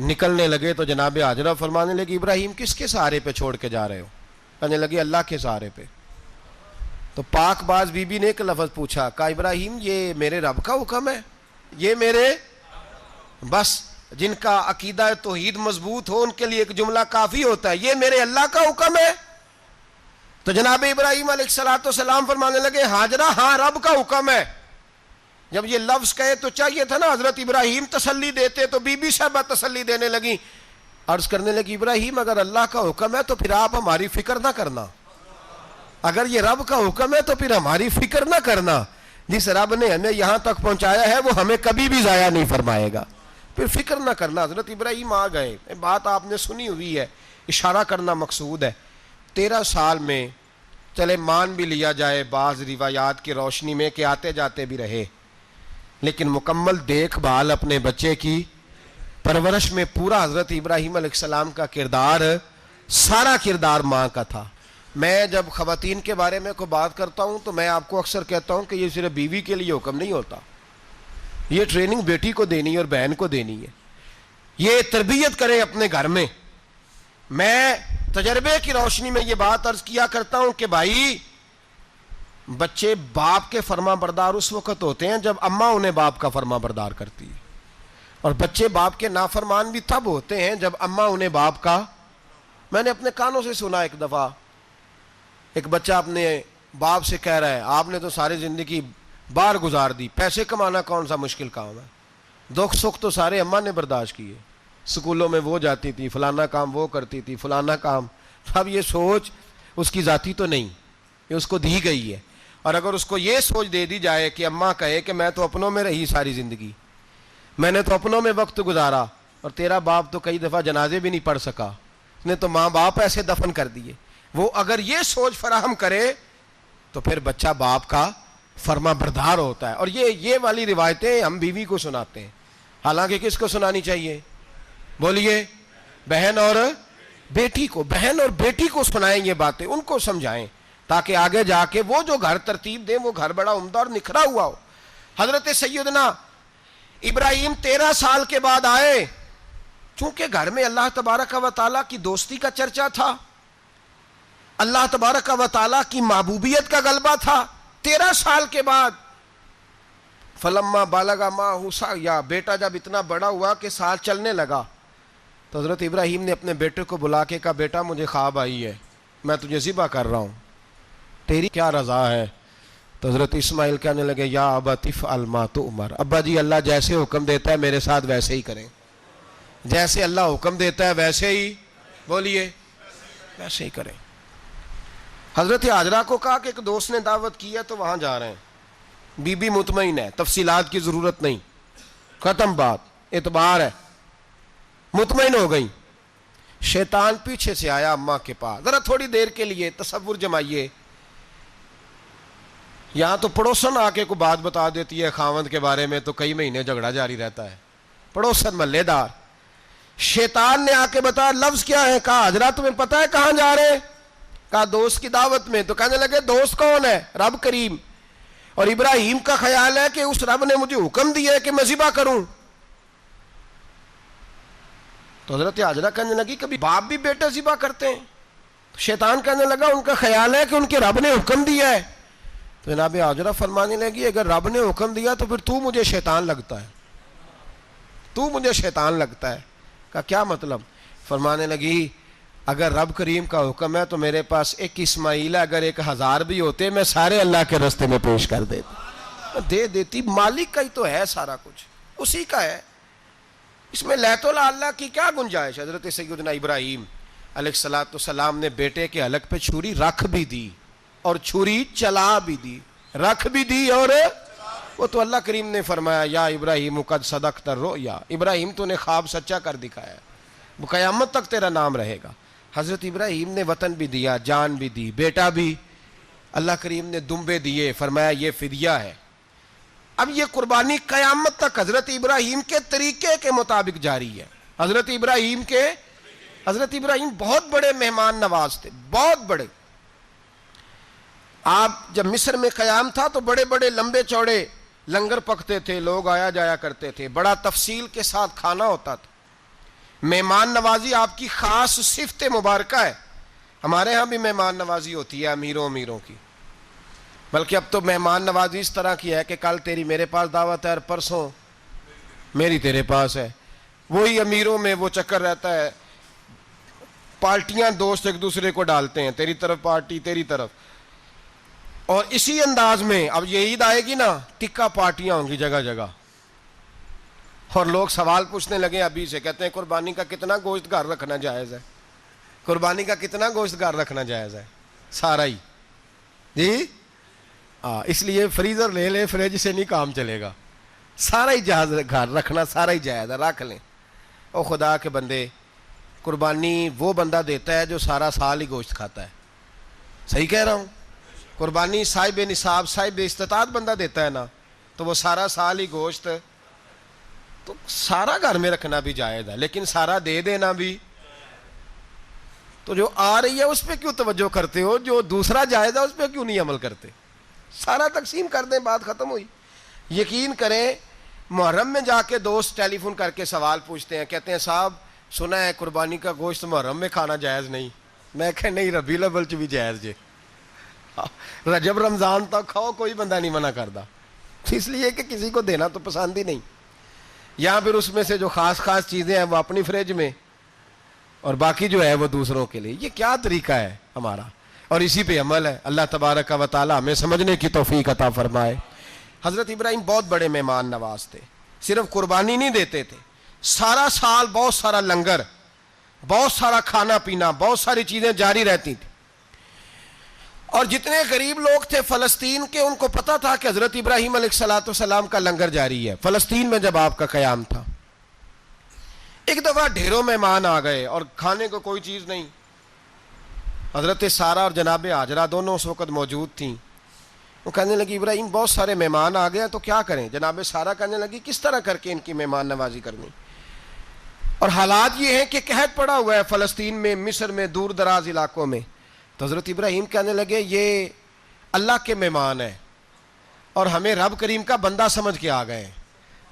Speaker 1: نکلنے لگے تو جناب ہاجرہ فرمانے لگی ابراہیم کس کے سہارے پہ چھوڑ کے جا رہے ہو؟ کہنے لگی اللہ کے سہارے پہ۔ تو پاک باز بی بی نے ایک لفظ پوچھا، کہا ابراہیم یہ میرے رب کا حکم ہے، یہ میرے بس جن کا عقیدہ توحید مضبوط ہو ان کے لیے ایک جملہ کافی ہوتا ہے، یہ میرے اللہ کا حکم ہے۔ تو جناب ابراہیم علیہ السلام فرمانے لگے ہاجرہ ہاں رب کا حکم ہے۔ جب یہ لفظ کہے تو چاہیے تھا نا حضرت ابراہیم تسلی دیتے، تو بی بی صاحبہ تسلی دینے لگی، عرض کرنے لگی ابراہیم اگر اللہ کا حکم ہے تو پھر آپ ہماری فکر نہ کرنا، اگر یہ رب کا حکم ہے تو پھر ہماری فکر نہ کرنا، جس رب نے ہمیں یہاں تک پہنچایا ہے وہ ہمیں کبھی بھی ضائع نہیں فرمائے گا، پھر فکر نہ کرنا۔ حضرت ابراہیم آ گئے، بات آپ نے سنی ہوئی ہے، اشارہ کرنا مقصود ہے۔ 13 سال میں چلے مان بھی لیا جائے بعض روایات کی روشنی میں کہ آتے جاتے بھی رہے، لیکن مکمل دیکھ بھال اپنے بچے کی پرورش میں پورا حضرت ابراہیم علیہ السلام کا کردار، سارا کردار ماں کا تھا۔ میں جب خواتین کے بارے میں کوئی بات کرتا ہوں تو میں آپ کو اکثر کہتا ہوں کہ یہ صرف بیوی کے لیے حکم نہیں ہوتا، یہ ٹریننگ بیٹی کو دینی ہے اور بہن کو دینی ہے، یہ تربیت کرے اپنے گھر میں۔ میں تجربے کی روشنی میں یہ بات عرض کیا کرتا ہوں کہ بھائی بچے باپ کے فرما بردار اس وقت ہوتے ہیں جب اماں انہیں باپ کا فرما بردار کرتی ہے، اور بچے باپ کے نافرمان بھی تب ہوتے ہیں جب اماں انہیں باپ کا۔ میں نے اپنے کانوں سے سنا ایک دفعہ ایک بچہ اپنے باپ سے کہہ رہا ہے آپ نے تو ساری زندگی باہر گزار دی، پیسے کمانا کون سا مشکل کام ہے، دکھ سکھ تو سارے اماں نے برداشت کیے، سکولوں میں وہ جاتی تھی، فلانا کام وہ کرتی تھی، فلانا کام۔ اب یہ سوچ اس کی ذاتی تو نہیں، یہ اس کو دی گئی ہے، اور اگر اس کو یہ سوچ دے دی جائے کہ اماں کہے کہ میں تو اپنوں میں رہی ساری زندگی، میں نے تو اپنوں میں وقت گزارا، اور تیرا باپ تو کئی دفعہ جنازے بھی نہیں پڑھ سکا، اس نے تو ماں باپ ایسے دفن کر دیے، وہ اگر یہ سوچ فراہم کرے تو پھر بچہ باپ کا فرما بردار ہوتا ہے۔ اور یہ والی روایتیں ہم بیوی کو سناتے ہیں، حالانکہ کس کو سنانی چاہیے؟ بولیے، بہن اور بیٹی کو، بہن اور بیٹی کو سنائیں یہ باتیں، ان کو سمجھائیں تاکہ آگے جا کے وہ جو گھر ترتیب دیں وہ گھر بڑا عمدہ اور نکھرا ہوا ہو۔ حضرت سیدنا ابراہیم 13 سال کے بعد آئے، چونکہ گھر میں اللہ تبارک و تعالیٰ کی دوستی کا چرچا تھا، اللہ تبارک و تعالیٰ کی محبوبیت کا غلبہ تھا۔ 13 سال کے بعد فلما بالغ معہ سعیا، بیٹا جب اتنا بڑا ہوا کہ ساتھ چلنے لگا تو حضرت ابراہیم نے اپنے بیٹے کو بلا کے کہا بیٹا مجھے خواب آئی ہے، میں تجھے ذبح کر رہا ہوں، تیری کیا رضا ہے؟ تو حضرت اسماعیل کہنے لگے یا ابت افعل ما تؤمر، ابا جی اللہ جیسے حکم دیتا ہے میرے ساتھ ویسے ہی کریں، جیسے اللہ حکم دیتا ہے ویسے ہی، بولیے، ویسے ہی کریں۔ حضرت ہاجرہ کو کہا کہ ایک دوست نے دعوت کی ہے تو وہاں جا رہے ہیں، بی بی مطمئن ہے، تفصیلات کی ضرورت نہیں، ختم بات، اعتبار ہے، مطمئن ہو گئی۔ شیطان پیچھے سے آیا اماں کے پاس، ذرا تھوڑی دیر کے لیے تصور جمائیے، یہاں تو پڑوسن آ کے کوئی بات بتا دیتی ہے خاوند کے بارے میں تو کئی مہینے جھگڑا جاری رہتا ہے، پڑوسن محلے دار۔ شیطان نے آ کے بتایا لفظ کیا ہے؟ کہا حضرت تمہیں پتا ہے کہاں جا رہے ہیں؟ کہا دوست کی دعوت میں۔ تو کہنے لگے دوست کون ہے؟ رب کریم، اور ابراہیم کا خیال ہے کہ اس رب نے مجھے حکم دیا ہے کہ میں ذبح کروں۔ تو حضرت ہاجرہ کہنے لگی کبھی باپ بھی بیٹا ذبح کرتے ہیں؟ تو شیطان کہنے لگا ان کا خیال ہے کہ ان کے رب نے حکم دیا ہے۔ تو جناب ہاجرہ فرمانے لگی اگر رب نے حکم دیا تو پھر تو مجھے شیطان لگتا ہے، تو مجھے شیطان لگتا ہے۔ کہا کیا مطلب؟ فرمانے لگی اگر رب کریم کا حکم ہے تو میرے پاس ایک اسماعیل ہے، اگر 1000 بھی ہوتے میں سارے اللہ کے راستے میں پیش کر دیتی، دے دیتی، مالک کا ہی تو ہے سارا کچھ، اسی کا ہے، اس میں لیت اللہ کی کیا گنجائش؟ حضرت سیدنا ابراہیم علیہ السلام نے بیٹے کے حلق پہ چھری رکھ بھی دی اور چھری چلا بھی دی، رکھ بھی دی، اور وہ تو اللہ کریم نے فرمایا یا ابراہیم قد صدقت الرؤیا، ابراہیم تو نے خواب سچا کر دکھایا، وہ قیامت تک تیرا نام رہے گا۔ حضرت ابراہیم نے وطن بھی دیا، جان بھی دی، بیٹا بھی، اللہ کریم نے دمبے دیے، فرمایا یہ فدیہ ہے، اب یہ قربانی قیامت تک حضرت ابراہیم کے طریقے کے مطابق جاری ہے. حضرت ابراہیم بہت بڑے مہمان نواز تھے, بہت بڑے. آپ جب مصر میں قیام تھا تو بڑے بڑے لمبے چوڑے لنگر پکتے تھے, لوگ آیا جایا کرتے تھے, بڑا تفصیل کے ساتھ کھانا ہوتا تھا. مہمان نوازی آپ کی خاص صفت مبارکہ ہے. ہمارے ہاں بھی مہمان نوازی ہوتی ہے امیروں کی, بلکہ اب تو مہمان نوازی اس طرح کی ہے کہ کل تیری میرے پاس دعوت ہے اور پرسوں میری تیرے پاس ہے. وہی امیروں میں وہ چکر رہتا ہے, پارٹیاں دوست ایک دوسرے کو ڈالتے ہیں, تیری طرف پارٹی تیری طرف. اور اسی انداز میں اب یہ عید آئے گی نا, ٹکا پارٹیاں ہوں گی جگہ جگہ. اور لوگ سوال پوچھنے لگے ابھی سے, کہتے ہیں قربانی کا کتنا گوشت گھر رکھنا جائز ہے, قربانی کا کتنا گوشت گھر رکھنا جائز ہے؟ سارا ہی جی. اس لیے فریزر لے لے, فریج سے نہیں کام چلے گا. سارا ہی جائز گھر رکھنا, سارا ہی جائز ہے, رکھ لیں. او خدا کے بندے, قربانی وہ بندہ دیتا ہے جو سارا سال ہی گوشت کھاتا ہے. صحیح کہہ رہا ہوں؟ قربانی صاحب نصاب, صاحب استطاعت بندہ دیتا ہے نا, تو وہ سارا سال ہی گوشت, تو سارا گھر میں رکھنا بھی جائز ہے, لیکن سارا دے دینا بھی. تو جو آ رہی ہے اس پہ کیوں توجہ کرتے ہو, جو دوسرا جائز ہے اس پہ کیوں نہیں عمل کرتے؟ سارا تقسیم کر دیں, بات ختم ہوئی. یقین کریں, محرم میں جا کے دوست ٹیلی فون کر کے سوال پوچھتے ہیں, کہتے ہیں صاحب سنا ہے قربانی کا گوشت محرم میں کھانا جائز نہیں. میں کہ نہیں, ربیع الاول چ بھی جائز جے, رجب رمضان تک کھاؤ, کوئی بندہ نہیں منع کرتا. اس لیے کہ کسی کو دینا تو پسند ہی نہیں, یا پھر اس میں سے جو خاص چیزیں ہیں وہ اپنی فریج میں, اور باقی جو ہے وہ دوسروں کے لیے. یہ کیا طریقہ ہے ہمارا؟ اور اسی پہ عمل ہے. اللہ تبارک و تعالی ہمیں سمجھنے کی توفیق عطا فرمائے. حضرت ابراہیم بہت بڑے مہمان نواز تھے. صرف قربانی نہیں دیتے تھے, سارا سال بہت سارا لنگر, بہت سارا کھانا پینا, بہت ساری چیزیں جاری رہتی تھیں. اور جتنے غریب لوگ تھے فلسطین کے, ان کو پتا تھا کہ حضرت ابراہیم علیہ السلام کا لنگر جاری ہے. فلسطین میں جب آپ کا قیام تھا, ایک دفعہ ڈھیروں مہمان آ گئے اور کھانے کو کوئی چیز نہیں. حضرت سارہ اور جناب ہاجرہ دونوں اس وقت موجود تھیں. وہ کہنے لگی ابراہیم بہت سارے مہمان آ گئے تو کیا کریں؟ جناب سارہ کہنے لگی کس طرح کر کے ان کی مہمان نوازی کرنی. اور حالات یہ ہیں کہ قحط پڑا ہوا ہے فلسطین میں, مصر میں, دور دراز علاقوں میں. تو حضرت ابراہیم کہنے لگے یہ اللہ کے مہمان ہیں اور ہمیں رب کریم کا بندہ سمجھ کے آ گئے,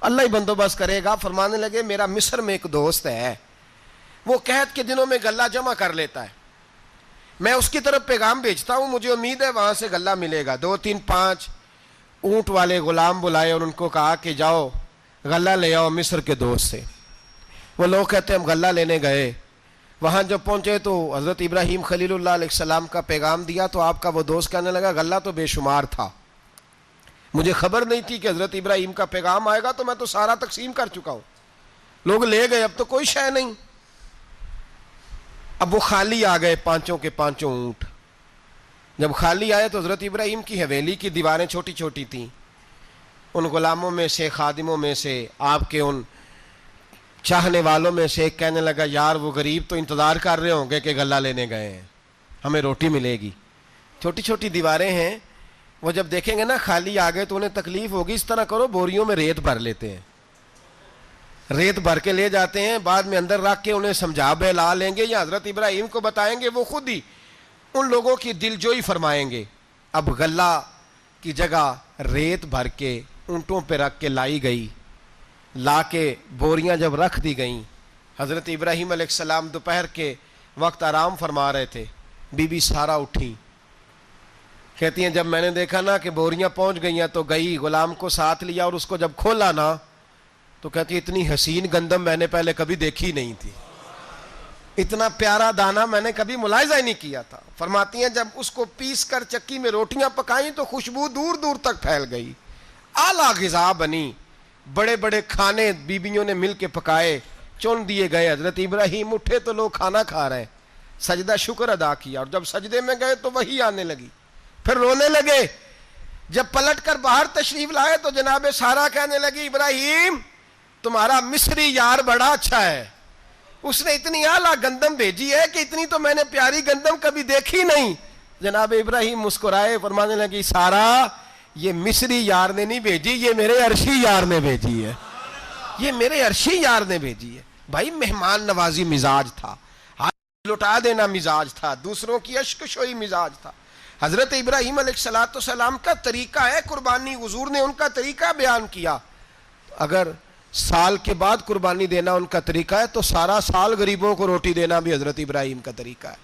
Speaker 1: اللہ ہی بندوبست کرے گا. فرمانے لگے میرا مصر میں ایک دوست ہے, وہ قحط کے دنوں میں غلہ جمع کر لیتا ہے, میں اس کی طرف پیغام بھیجتا ہوں, مجھے امید ہے وہاں سے غلہ ملے گا. 2 3 5 اونٹ والے غلام بلائے اور ان کو کہا کہ جاؤ غلہ لے آؤ مصر کے دوست سے. وہ لوگ کہتے ہیں ہم غلہ لینے گئے, وہاں جب پہنچے تو حضرت ابراہیم خلیل اللہ علیہ السلام کا پیغام دیا تو آپ کا وہ دوست کہنے لگا غلہ تو بے شمار تھا, مجھے خبر نہیں تھی کہ حضرت ابراہیم کا پیغام آئے گا, تو میں تو سارا تقسیم کر چکا ہوں, لوگ لے گئے, اب تو کوئی شے نہیں. اب وہ خالی آ گئے 5 کے 5 اونٹ. جب خالی آئے تو حضرت ابراہیم کی حویلی کی دیواریں چھوٹی چھوٹی تھیں. ان غلاموں میں سے, خادموں میں سے, آپ کے ان چاہنے والوں میں سے ایک کہنے لگا یار وہ غریب تو انتظار کر رہے ہوں گے کہ غلہ لینے گئے ہیں, ہمیں روٹی ملے گی. چھوٹی چھوٹی دیواریں ہیں, وہ جب دیکھیں گے نا خالی آ گئے تو انہیں تکلیف ہوگی. اس طرح کرو بوریوں میں ریت بھر لیتے ہیں, ریت بھر کے لے جاتے ہیں, بعد میں اندر رکھ کے انہیں سمجھا بہلا لیں گے یا حضرت ابراہیم کو بتائیں گے, وہ خود ہی ان لوگوں کی دل جوئی فرمائیں گے. اب غلہ کی جگہ ریت بھر کے اونٹوں پہ رکھ کے لائی گئی. لا کے بوریاں جب رکھ دی گئیں, حضرت ابراہیم علیہ السلام دوپہر کے وقت آرام فرما رہے تھے. بی بی سارہ اٹھی, کہتی ہیں جب میں نے دیکھا نا کہ بوریاں پہنچ گئی ہیں تو گئی, غلام کو ساتھ لیا اور اس کو جب کھولا نا تو کہتی اتنی حسین گندم میں نے پہلے کبھی دیکھی نہیں تھی, اتنا پیارا دانہ میں نے کبھی ملاحظہ ہی نہیں کیا تھا. فرماتی ہیں جب اس کو پیس کر چکی میں روٹیاں پکائیں تو خوشبو دور دور تک پھیل گئی, اعلیٰ غذا بنی, بڑے بڑے کھانے بیبیوں نے مل کے پکائے, چن دیے گئے. حضرت ابراہیم اٹھے تو لوگ کھانا کھا رہے ہیں, سجدہ شکر ادا کیا, اور جب سجدے میں گئے تو وہی آنے لگی, پھر رونے لگے. جب پلٹ کر باہر تشریف لائے تو جناب سارہ کہنے لگی ابراہیم تمہارا مصری یار بڑا اچھا ہے, اس نے اتنی اعلیٰ گندم بھیجی ہے کہ اتنی تو میں نے پیاری گندم کبھی دیکھی نہیں. جناب ابراہیم مسکرائے, فرمانے لگی سارہ یہ مصری یار نے نہیں بھیجی، یہ میرے عرشی یار نے بھیجی ہے، یہ میرے عرشی یار نے بھیجی ہے۔ بھائی مہمان نوازی مزاج تھا، ہاتھ لٹا دینا مزاج تھا، دوسروں کی اشک شوئی مزاج تھا۔ حضرت ابراہیم علیہ السلام کا طریقہ ہے قربانی، حضور نے ان کا طریقہ بیان کیا۔ اگر سال کے بعد قربانی دینا ان کا طریقہ ہے تو سارا سال غریبوں کو روٹی دینا بھی حضرت ابراہیم کا طریقہ ہے،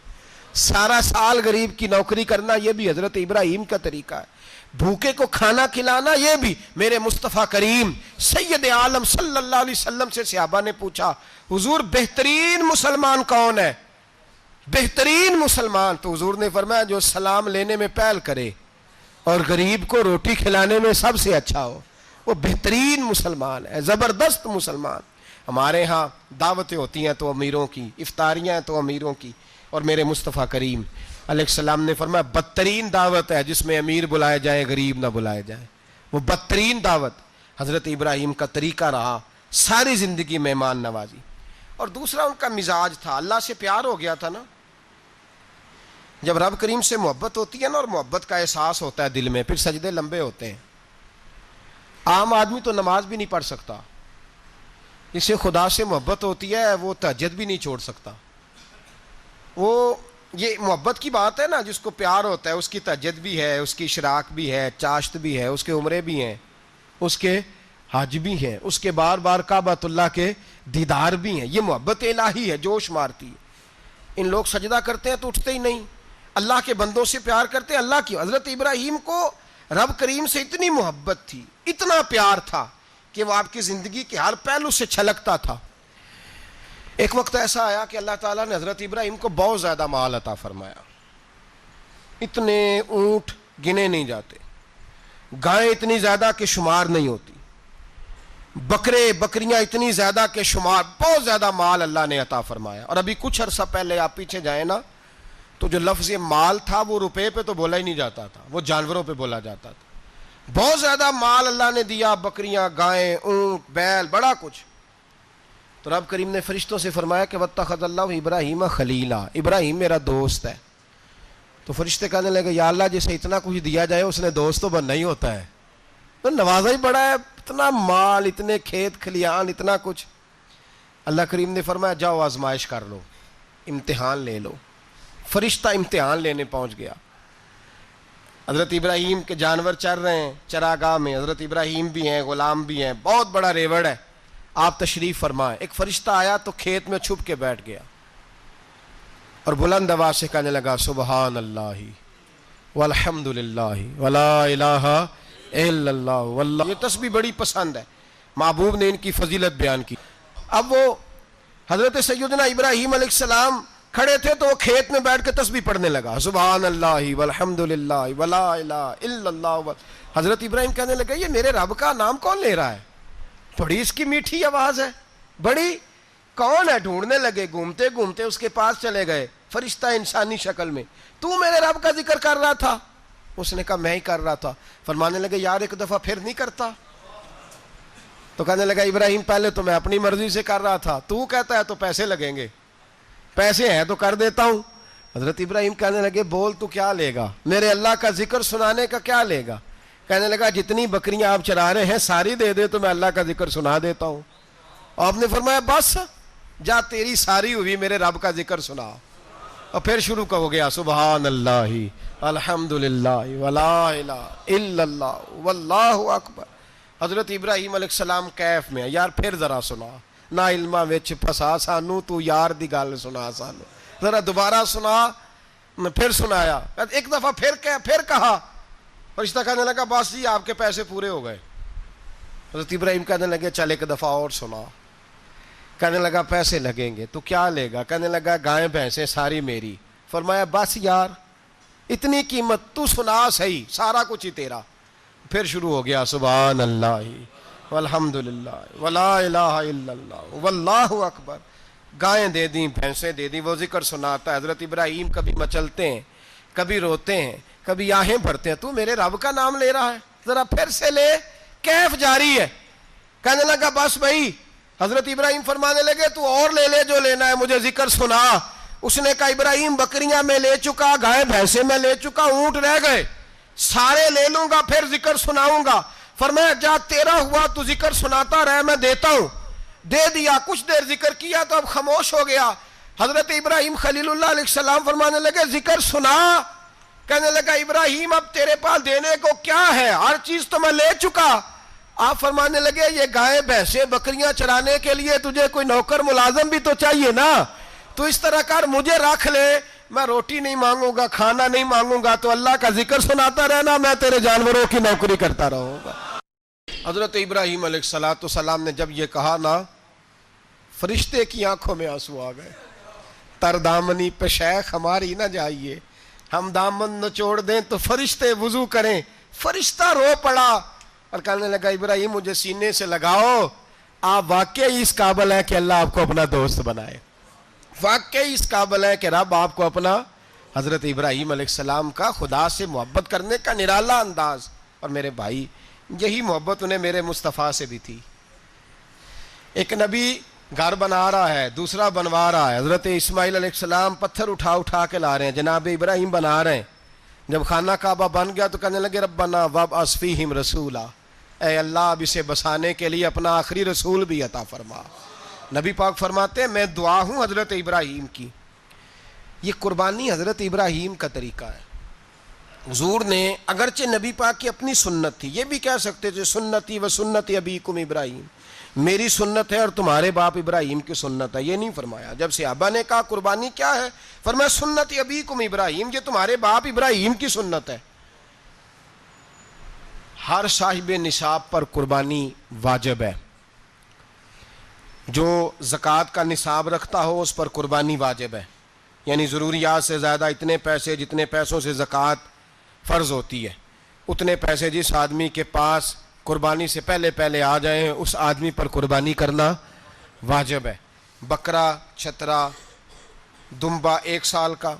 Speaker 1: سارا سال غریب کی نوکری کرنا یہ بھی حضرت ابراہیم کا طریقہ ہے، بھوکے کو کھانا کھلانا یہ بھی۔ میرے مصطفیٰ کریم سید عالم صلی اللہ علیہ وسلم سے صحابہ نے پوچھا حضور بہترین مسلمان کون ہے؟ بہترین مسلمان؟ تو حضور نے فرمایا جو سلام لینے میں پہل کرے اور غریب کو روٹی کھلانے میں سب سے اچھا ہو، وہ بہترین مسلمان ہے، زبردست مسلمان۔ ہمارے ہاں دعوتیں ہوتی ہیں تو امیروں کی، افطاریاں ہیں تو امیروں کی، اور میرے مصطفیٰ کریم علیہ السلام نے فرمایا بدترین دعوت ہے جس میں امیر بلائے جائے غریب نہ بلائے جائے، وہ بدترین دعوت حضرت ابراہیم کا طریقہ رہا، ساری زندگی مہمان نوازی۔ اور دوسرا ان کا مزاج تھا، اللہ سے پیار ہو گیا تھا نا، جب رب کریم سے محبت ہوتی ہے نا اور محبت کا احساس ہوتا ہے دل میں، پھر سجدے لمبے ہوتے ہیں۔ عام آدمی تو نماز بھی نہیں پڑھ سکتا، جس سے خدا سے محبت ہوتی ہے وہ تہجد بھی نہیں چھوڑ سکتا۔ وہ یہ محبت کی بات ہے نا، جس کو پیار ہوتا ہے اس کی تہجد بھی ہے، اس کی اشراق بھی ہے، چاشت بھی ہے، اس کے عمرے بھی ہیں، اس کے حج بھی ہیں، اس کے بار بار کعبۃ اللہ کے دیدار بھی ہیں۔ یہ محبت الہی ہے، جوش مارتی ہے۔ ان لوگ سجدہ کرتے ہیں تو اٹھتے ہی نہیں، اللہ کے بندوں سے پیار کرتے ہیں، اللہ کی۔ حضرت ابراہیم کو رب کریم سے اتنی محبت تھی، اتنا پیار تھا کہ وہ آپ کی زندگی کے ہر پہلو سے چھلکتا تھا۔ ایک وقت ایسا آیا کہ اللہ تعالیٰ نے حضرت ابراہیم کو بہت زیادہ مال عطا فرمایا، اتنے اونٹ گنے نہیں جاتے، گائیں اتنی زیادہ کہ شمار نہیں ہوتی، بکرے بکریاں اتنی زیادہ کہ شمار، بہت زیادہ مال اللہ نے عطا فرمایا۔ اور ابھی کچھ عرصہ پہلے آپ پیچھے جائیں نا تو جو لفظ مال تھا وہ روپے پہ تو بولا ہی نہیں جاتا تھا، وہ جانوروں پہ بولا جاتا تھا۔ بہت زیادہ مال اللہ نے دیا، بکریاں، گائیں، اونٹ، بیل، بڑا کچھ۔ تو رب کریم نے فرشتوں سے فرمایا کہ وَاتَّخَذَ اللَّهُ ابراہیم خلیلا، ابراہیم میرا دوست ہے۔ تو فرشتے کہنے لگے یا اللہ جسے اتنا کچھ دیا جائے اس نے دوست تو بننا ہی ہوتا ہے، تو نوازا ہی بڑا ہے، اتنا مال، اتنے کھیت کھلیان، اتنا کچھ۔ اللہ کریم نے فرمایا جاؤ آزمائش کر لو، امتحان لے لو۔ فرشتہ امتحان لینے پہنچ گیا۔ حضرت ابراہیم کے جانور چر رہے ہیں چراگاہ میں، حضرت ابراہیم بھی ہیں، غلام بھی ہیں، بہت بڑا ریوڑ ہے، آپ تشریف فرمائیں۔ ایک فرشتہ آیا تو کھیت میں چھپ کے بیٹھ گیا اور بلند آواز سے کہنے لگا سبحان اللہ والحمد للہ ولا الہ الا اللہ واللہ۔ یہ تسبیح بڑی پسند ہے، محبوب نے ان کی فضیلت بیان کی۔ اب وہ حضرت سیدنا ابراہیم علیہ السلام کھڑے تھے تو وہ کھیت میں بیٹھ کے تسبیح پڑھنے لگا، سبحان اللہ والحمد للہ ولا الہ الا اللہ۔ حضرت ابراہیم کہنے لگے یہ میرے رب کا نام کون لے رہا ہے؟ بڑی اس کی میٹھی آواز ہے، بڑی، کون ہے؟ ڈھونڈنے لگے، گھومتے گھومتے اس کے پاس چلے گئے، فرشتہ انسانی شکل میں۔ تو میرے رب کا ذکر کر رہا تھا؟ اس نے کہا میں ہی کر رہا تھا۔ فرمانے لگے یار ایک دفعہ پھر نہیں کرتا؟ تو کہنے لگا ابراہیم پہلے تو میں اپنی مرضی سے کر رہا تھا، تو کہتا ہے تو پیسے لگیں گے، پیسے ہیں تو کر دیتا ہوں۔ حضرت ابراہیم کہنے لگے بول تو کیا لے گا، میرے اللہ کا ذکر سنانے کا کیا لے گا؟ کہنے لگا جتنی بکریاں آپ چرا رہے ہیں ساری دے دے تو میں اللہ کا ذکر سنا دیتا ہوں۔ اور آپ نے فرمایا بس جا تیری ساری ہوئی، میرے رب کا ذکر سنا۔ اور پھر شروع ہو گیا سبحان اللہ الحمد للہ ولا الہ الا اللہ واللہ اکبر۔ حضرت ابراہیم علیہ السلام کیف میں یار پھر ذرا سنا، نہ علماں وچ پھسا سانو، تو یار دی گل سنا سانو، ذرا دوبارہ سنا۔ میں پھر سنایا، ایک دفعہ پھر کہا، فرشتہ کہنے لگا بس جی آپ کے پیسے پورے ہو گئے۔ حضرت ابراہیم کہنے لگے چل ایک دفعہ اور سنا۔ کہنے لگا پیسے لگیں گے، تو کیا لے گا؟ کہنے لگا گائیں بھینسیں ساری میری۔ فرمایا بس یار اتنی قیمت، تو سنا صحیح، سارا کچھ ہی تیرا۔ پھر شروع ہو گیا سبحان اللہ والحمد للہ ولا الہ الا اللہ واللہ اکبر۔ گائیں دے دیں، بھینسیں دے دیں، وہ ذکر سناتا ہے۔ حضرت ابراہیم کبھی مچلتے ہیں، کبھی روتے ہیں، کبھی آہیں بھرتے ہیں، تو میرے رب کا نام لے رہا ہے، ذرا پھر سے لے۔ کیف جاری ہے۔ کہنے لگا بس بھائی۔ حضرت ابراہیم فرمانے لگے تو اور لے لے جو لینا ہے، مجھے ذکر سنا۔ اس نے کہا ابراہیم بکریاں میں لے چکا، گائے بھینسیں میں لے چکا، اونٹ رہ گئے، سارے لے لوں گا پھر ذکر سناؤں گا. فرمایا جا تیرا ہوا تو ذکر سناتا رہے, میں دیتا ہوں. دے دیا, کچھ دیر ذکر کیا تو اب خاموش ہو گیا. حضرت ابراہیم خلیل اللہ علیہ السلام فرمانے لگے ذکر سنا. کہنے لگا ابراہیم اب تیرے پاس دینے کو کیا ہے, ہر چیز تو میں لے چکا. آپ فرمانے لگے یہ گائے بھینسیں بکریاں چرانے کے لیے تجھے کوئی نوکر ملازم بھی تو چاہیے نا, تو اس طرح کر مجھے رکھ لے, میں روٹی نہیں مانگوں گا, کھانا نہیں مانگوں گا, تو اللہ کا ذکر سناتا رہنا, میں تیرے جانوروں کی نوکری کرتا رہوں گا. حضرت ابراہیم علیہ السلام نے جب یہ کہا نا, فرشتے کی آنکھوں میں آنسو آ گئے. تر دامنی پہ شیخ ہماری نہ جائیے, ہم دامن نچوڑ دیں تو فرشتے وضو کریں. فرشتہ رو پڑا اور کہنے لگا ابراہیم مجھے سینے سے لگاؤ, آپ واقعی اس قابل ہیں کہ اللہ آپ کو اپنا دوست بنائے, واقعی اس قابل ہے کہ رب آپ کو اپنا. حضرت ابراہیم علیہ السلام کا خدا سے محبت کرنے کا نرالا انداز. اور میرے بھائی یہی محبت انہیں میرے مصطفیٰ سے بھی تھی. ایک نبی گھر بنا رہا ہے, دوسرا بنوا رہا ہے. حضرت اسماعیل علیہ السلام پتھر اٹھا اٹھا کے لا رہے ہیں, جناب ابراہیم بنا رہے ہیں. جب خانہ کعبہ بن گیا تو کہنے لگے ربنا وابعث فیہم رسولا, اے اللہ اب اسے بسانے کے لیے اپنا آخری رسول بھی عطا فرما. نبی پاک فرماتے ہیں میں دعا ہوں حضرت ابراہیم کی. یہ قربانی حضرت ابراہیم کا طریقہ ہے. حضور نے اگرچہ نبی پاک کی اپنی سنت تھی, یہ بھی کہہ سکتے تھے سنتی و سنت ابیکم ابراہیم, میری سنت ہے اور تمہارے باپ ابراہیم کی سنت ہے. یہ نہیں فرمایا. جب صحابہ نے کہا قربانی کیا ہے, فرمایا سنت ابیکم ابراہیم, یہ تمہارے باپ ابراہیم کی سنت ہے. ہر صاحب نصاب پر قربانی واجب ہے. جو زکوٰۃ کا نصاب رکھتا ہو اس پر قربانی واجب ہے, یعنی ضروریات سے زیادہ اتنے پیسے جتنے پیسوں سے زکوٰۃ فرض ہوتی ہے, اتنے پیسے جس آدمی کے پاس قربانی سے پہلے پہلے آ جائیں اس آدمی پر قربانی کرنا واجب ہے. بکرا, چھترا, دمبا 1 سال کا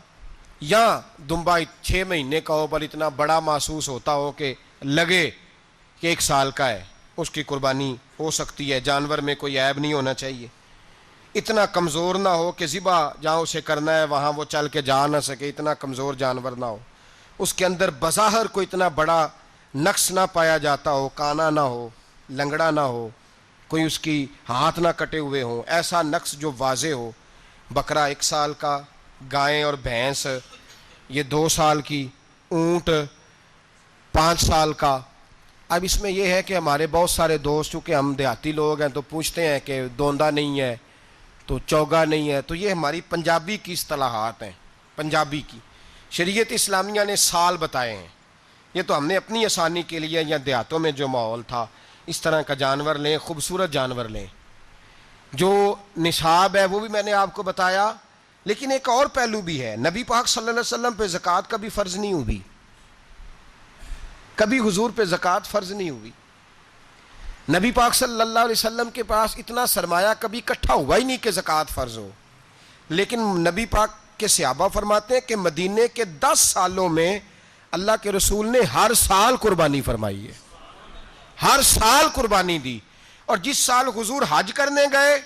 Speaker 1: یا دمبا 6 مہینے کا ہو پر اتنا بڑا محسوس ہوتا ہو کہ لگے کہ 1 سال کا ہے, اس کی قربانی ہو سکتی ہے. جانور میں کوئی عیب نہیں ہونا چاہیے, اتنا کمزور نہ ہو کہ ذبح جہاں اسے کرنا ہے وہاں وہ چل کے جا نہ سکے, اتنا کمزور جانور نہ ہو, اس کے اندر بظاہر کوئی اتنا بڑا نقص نہ پایا جاتا ہو, کانا نہ ہو, لنگڑا نہ ہو, کوئی اس کی ہاتھ نہ کٹے ہوئے ہوں, ایسا نقص جو واضح ہو. بکرا 1 سال کا, گائیں اور بھینس یہ 2 سال کی, اونٹ 5 سال کا. اب اس میں یہ ہے کہ ہمارے بہت سارے دوست چونکہ ہم دیہاتی لوگ ہیں تو پوچھتے ہیں کہ دوندا نہیں ہے تو چوگا نہیں ہے, تو یہ ہماری پنجابی کی اصطلاحات ہیں. پنجابی کی شریعت اسلامیہ نے سال بتائے ہیں, یہ تو ہم نے اپنی آسانی کے لیے یا دیہاتوں میں جو ماحول تھا اس طرح کا جانور لیں, خوبصورت جانور لیں. جو نصاب ہے وہ بھی میں نے آپ کو بتایا, لیکن ایک اور پہلو بھی ہے. نبی پاک صلی اللہ علیہ وسلم پہ زکوٰۃ کبھی فرض نہیں ہوئی, کبھی حضور پہ زکوٰۃ فرض نہیں ہوئی. نبی پاک صلی اللہ علیہ وسلم کے پاس اتنا سرمایہ کبھی اکٹھا ہوا ہی نہیں کہ زکوٰۃ فرض ہو. لیکن نبی پاک کے صحابہ فرماتے ہیں کہ مدینے کے 10 سالوں میں اللہ کے رسول نے ہر سال قربانی فرمائی ہے, ہر سال قربانی دی. اور جس سال حضور حج کرنے گئے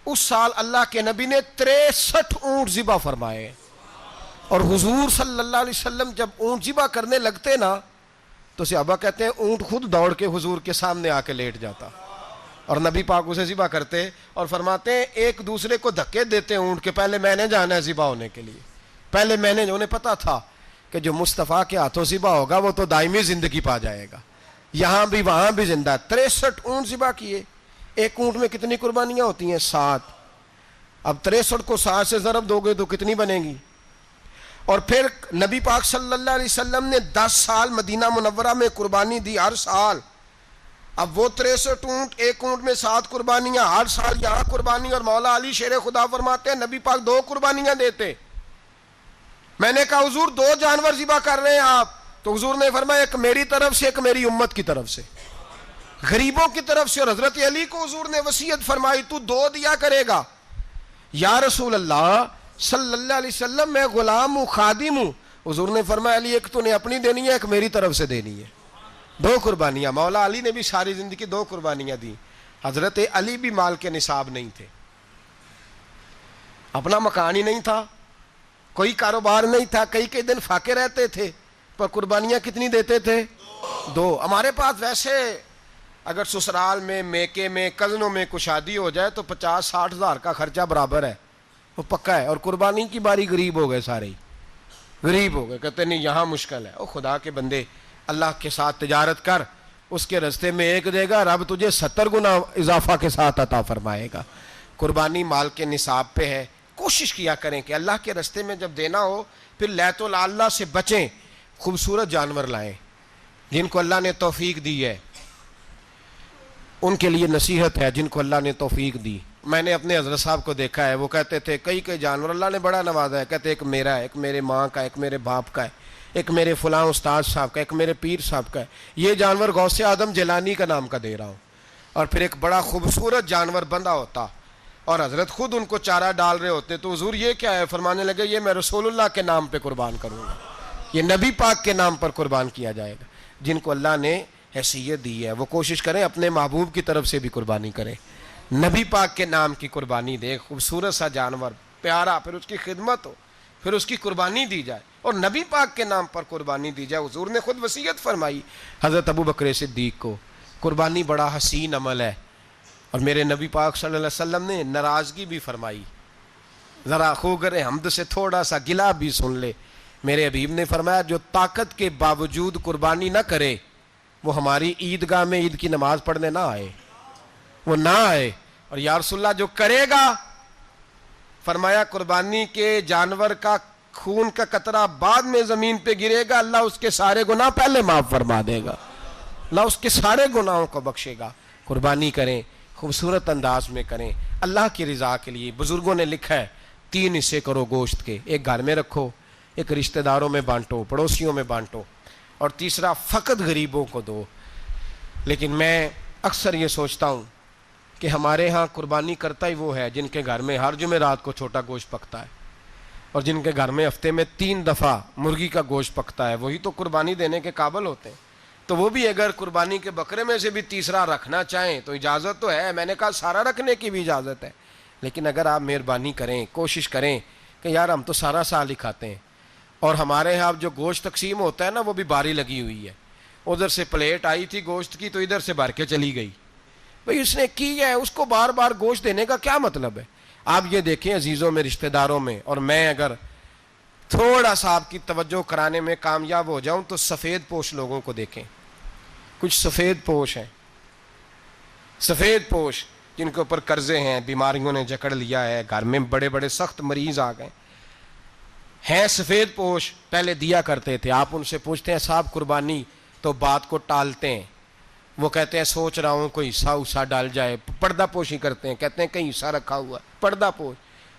Speaker 1: اس سال اللہ کے نبی نے 63 اونٹ ذبح فرمائے. اور حضور صلی اللہ علیہ وسلم جب اونٹ ذبح کرنے لگتے نا تو صحابہ کہتے ہیں اونٹ خود دوڑ کے حضور کے سامنے آ کے لیٹ جاتا, اور نبی پاک اسے ذبح کرتے اور فرماتے ہیں ایک دوسرے کو دھکے دیتے اونٹ کے, پہلے میں نے جانا ہے ذبح ہونے کے لیے, پہلے میں نے. انہیں پتا تھا کہ جو مصطفیٰ کے ہاتھوں ذبح ہوگا وہ تو دائمی زندگی پا جائے گا, یہاں بھی وہاں بھی زندہ. 63 اونٹ ذبح کیے. ایک اونٹ میں کتنی قربانیاں ہوتی ہیں؟ 7. اب 63 کو 7 سے ضرب دو گے تو کتنی بنے گی؟ اور پھر نبی پاک صلی اللہ علیہ وسلم نے 10 سال مدینہ منورہ میں قربانی دی, ہر سال. اب وہ 63 اونٹ, ایک اونٹ میں 7 قربانیاں, ہر سال یہاں قربانی. اور مولا علی شیر خدا فرماتے ہیں نبی پاک 2 قربانیاں دیتے. میں نے کہا حضور 2 جانور ذبح کر رہے ہیں آپ, تو حضور نے فرمایا ایک میری طرف سے ایک میری امت کی طرف سے, غریبوں کی طرف سے. اور حضرت علی کو حضور نے وصیت فرمائی تو 2 دیا کرے گا. یا رسول اللہ صلی اللہ علیہ وسلم میں غلام ہوں, خادم ہوں. حضور نے فرمایا علی ایک تو نے اپنی دینی ہے, ایک میری طرف سے دینی ہے. 2 قربانیاں. مولا علی نے بھی ساری زندگی 2 قربانیاں دی. حضرت علی بھی مال کے نصاب نہیں تھے, اپنا مکان ہی نہیں تھا, کوئی کاروبار نہیں تھا, کئی دن فاقے رہتے تھے. پر قربانیاں کتنی دیتے تھے؟ 2۔ ہمارے پاس ویسے اگر سسرال میں، میکے میں، کزنوں میں کچھ شادی ہو جائے تو 50-60 ہزار کا خرچہ برابر ہے، وہ پکا ہے۔ اور قربانی کی باری غریب ہو گئے، سارے ہی غریب ہو گئے، کہتے نہیں یہاں مشکل ہے۔ او خدا کے بندے، اللہ کے ساتھ تجارت کر، اس کے رستے میں 1 دے گا، رب تجھے 70 گنا اضافہ کے ساتھ عطا فرمائے گا۔ قربانی مال کے نصاب پہ ہے، کوشش کیا کریں کہ اللہ کے رستے میں جب دینا ہو پھر لیت اللہ سے بچیں، خوبصورت جانور لائیں۔ جن کو اللہ نے توفیق دی ہے ان کے لیے نصیحت ہے، جن کو اللہ نے توفیق دی۔ میں نے اپنے حضرت صاحب کو دیکھا ہے، وہ کہتے تھے کئی جانور اللہ نے بڑا نوازا ہے، کہتے ایک میرا ہے، ایک میرے ماں کا، ایک میرے باپ کا ہے، ایک میرے فلاں استاد صاحب کا، ایک میرے پیر صاحب کا ہے، یہ جانور غوث اعظم جیلانی کا نام کا دے رہا ہوں۔ اور پھر ایک بڑا خوبصورت جانور بندھا ہوتا اور حضرت خود ان کو چارہ ڈال رہے ہوتے، تو حضور یہ کیا ہے؟ فرمانے لگے یہ میں رسول اللہ کے نام پہ قربان کروں گا، یہ نبی پاک کے نام پر قربان کیا جائے گا۔ جن کو اللہ نے حیثیت دی ہے وہ کوشش کریں اپنے محبوب کی طرف سے بھی قربانی کریں، نبی پاک کے نام کی قربانی دے، خوبصورت سا جانور پیارا، پھر اس کی خدمت ہو، پھر اس کی قربانی دی جائے اور نبی پاک کے نام پر قربانی دی جائے۔ حضور نے خود وصیت فرمائی حضرت ابو بکر صدیق کو، قربانی بڑا حسین عمل ہے، اور میرے نبی پاک صلی اللہ علیہ وسلم نے ناراضگی بھی فرمائی، ذرا خوگر حمد سے تھوڑا سا گلا بھی سن لے۔ میرے حبیب نے فرمایا جو طاقت کے باوجود قربانی نہ کرے وہ ہماری عیدگاہ میں عید کی نماز پڑھنے نہ آئے، وہ نہ آئے۔ اور یا رسول اللہ جو کرے گا، فرمایا قربانی کے جانور کا خون کا قطرہ بعد میں زمین پہ گرے گا، اللہ اس کے سارے گناہ پہلے معاف فرما دے گا، اللہ اس کے سارے گناہوں کو بخشے گا۔ قربانی کریں، خوبصورت انداز میں کریں، اللہ کی رضا کے لیے۔ بزرگوں نے لکھا ہے 3 حصے کرو گوشت کے، ایک گھر میں رکھو، ایک رشتہ داروں میں بانٹو، پڑوسیوں میں بانٹو، اور تیسرا فقط غریبوں کو دو۔ لیکن میں اکثر یہ سوچتا ہوں کہ ہمارے ہاں قربانی کرتا ہی وہ ہے جن کے گھر میں ہر جمعرات کو چھوٹا گوشت پکتا ہے، اور جن کے گھر میں ہفتے میں 3 دفعہ مرغی کا گوشت پکتا ہے، وہی تو قربانی دینے کے قابل ہوتے ہیں۔ تو وہ بھی اگر قربانی کے بکرے میں سے بھی تیسرا رکھنا چاہیں تو اجازت تو ہے، میں نے کہا سارا رکھنے کی بھی اجازت ہے، لیکن اگر آپ مہربانی کریں، کوشش کریں کہ یار ہم تو سارا سال ہی کھاتے ہیں، اور ہمارے ہاں جو گوشت تقسیم ہوتا ہے نا وہ بھی باری لگی ہوئی ہے، ادھر سے پلیٹ آئی تھی گوشت کی تو ادھر سے بھر کے چلی گئی، بھئی اس نے کی ہے، اس کو بار بار گوشت دینے کا کیا مطلب ہے؟ آپ یہ دیکھیں عزیزوں میں، رشتہ داروں میں، اور میں اگر تھوڑا سا آپ کی توجہ کرانے میں کامیاب ہو جاؤں تو سفید پوش لوگوں کو دیکھیں، کچھ سفید پوش ہیں، سفید پوش جن کے اوپر قرضے ہیں، بیماریوں نے جکڑ لیا ہے، گھر میں بڑے بڑے سخت مریض آ گئے ہیں، سفید پوش پہلے دیا کرتے تھے۔ آپ ان سے پوچھتے ہیں صاحب قربانی، تو بات کو ٹالتے ہیں، وہ کہتے ہیں سوچ رہا ہوں کوئی حصہ ڈال جائے، پردہ پوشی کرتے ہیں، کہتے ہیں کہیں حصہ رکھا ہوا ہے، پردہ پوش۔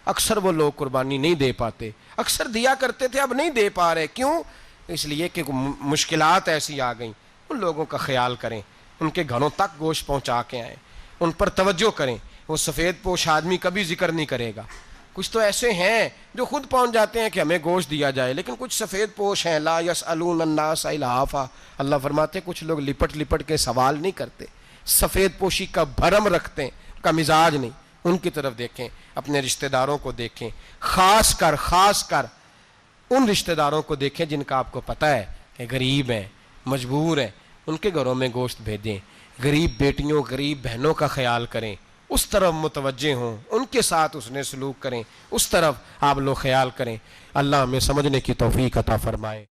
Speaker 1: اکثر وہ لوگ قربانی نہیں دے پاتے، اکثر دیا کرتے تھے اب نہیں دے پا رہے، کیوں؟ اس لیے کہ مشکلات ایسی آ گئیں۔ ان لوگوں کا خیال کریں، ان کے گھروں تک گوشت پہنچا کے آئیں، ان پر توجہ کریں۔ وہ سفید پوش آدمی کبھی ذکر نہیں کرے گا، کچھ تو ایسے ہیں جو خود پہنچ جاتے ہیں کہ ہمیں گوشت دیا جائے، لیکن کچھ سفید پوش ہیں لا یسألون الناس الحافا، اللہ فرماتے ہیں کچھ لوگ لپٹ لپٹ کے سوال نہیں کرتے، سفید پوشی کا بھرم رکھتے ہیں، کا مزاج نہیں۔ ان کی طرف دیکھیں، اپنے رشتہ داروں کو دیکھیں، خاص کر ان رشتہ داروں کو دیکھیں جن کا آپ کو پتہ ہے کہ غریب ہیں، مجبور ہیں، ان کے گھروں میں گوشت بھیجیں۔ غریب بیٹیوں، غریب بہنوں کا خیال کریں، اس طرف متوجہ ہوں، ان کے ساتھ اس نے سلوک کریں، اس طرف آپ لوگ خیال کریں۔ اللہ ہمیں سمجھنے کی توفیق عطا فرمائے۔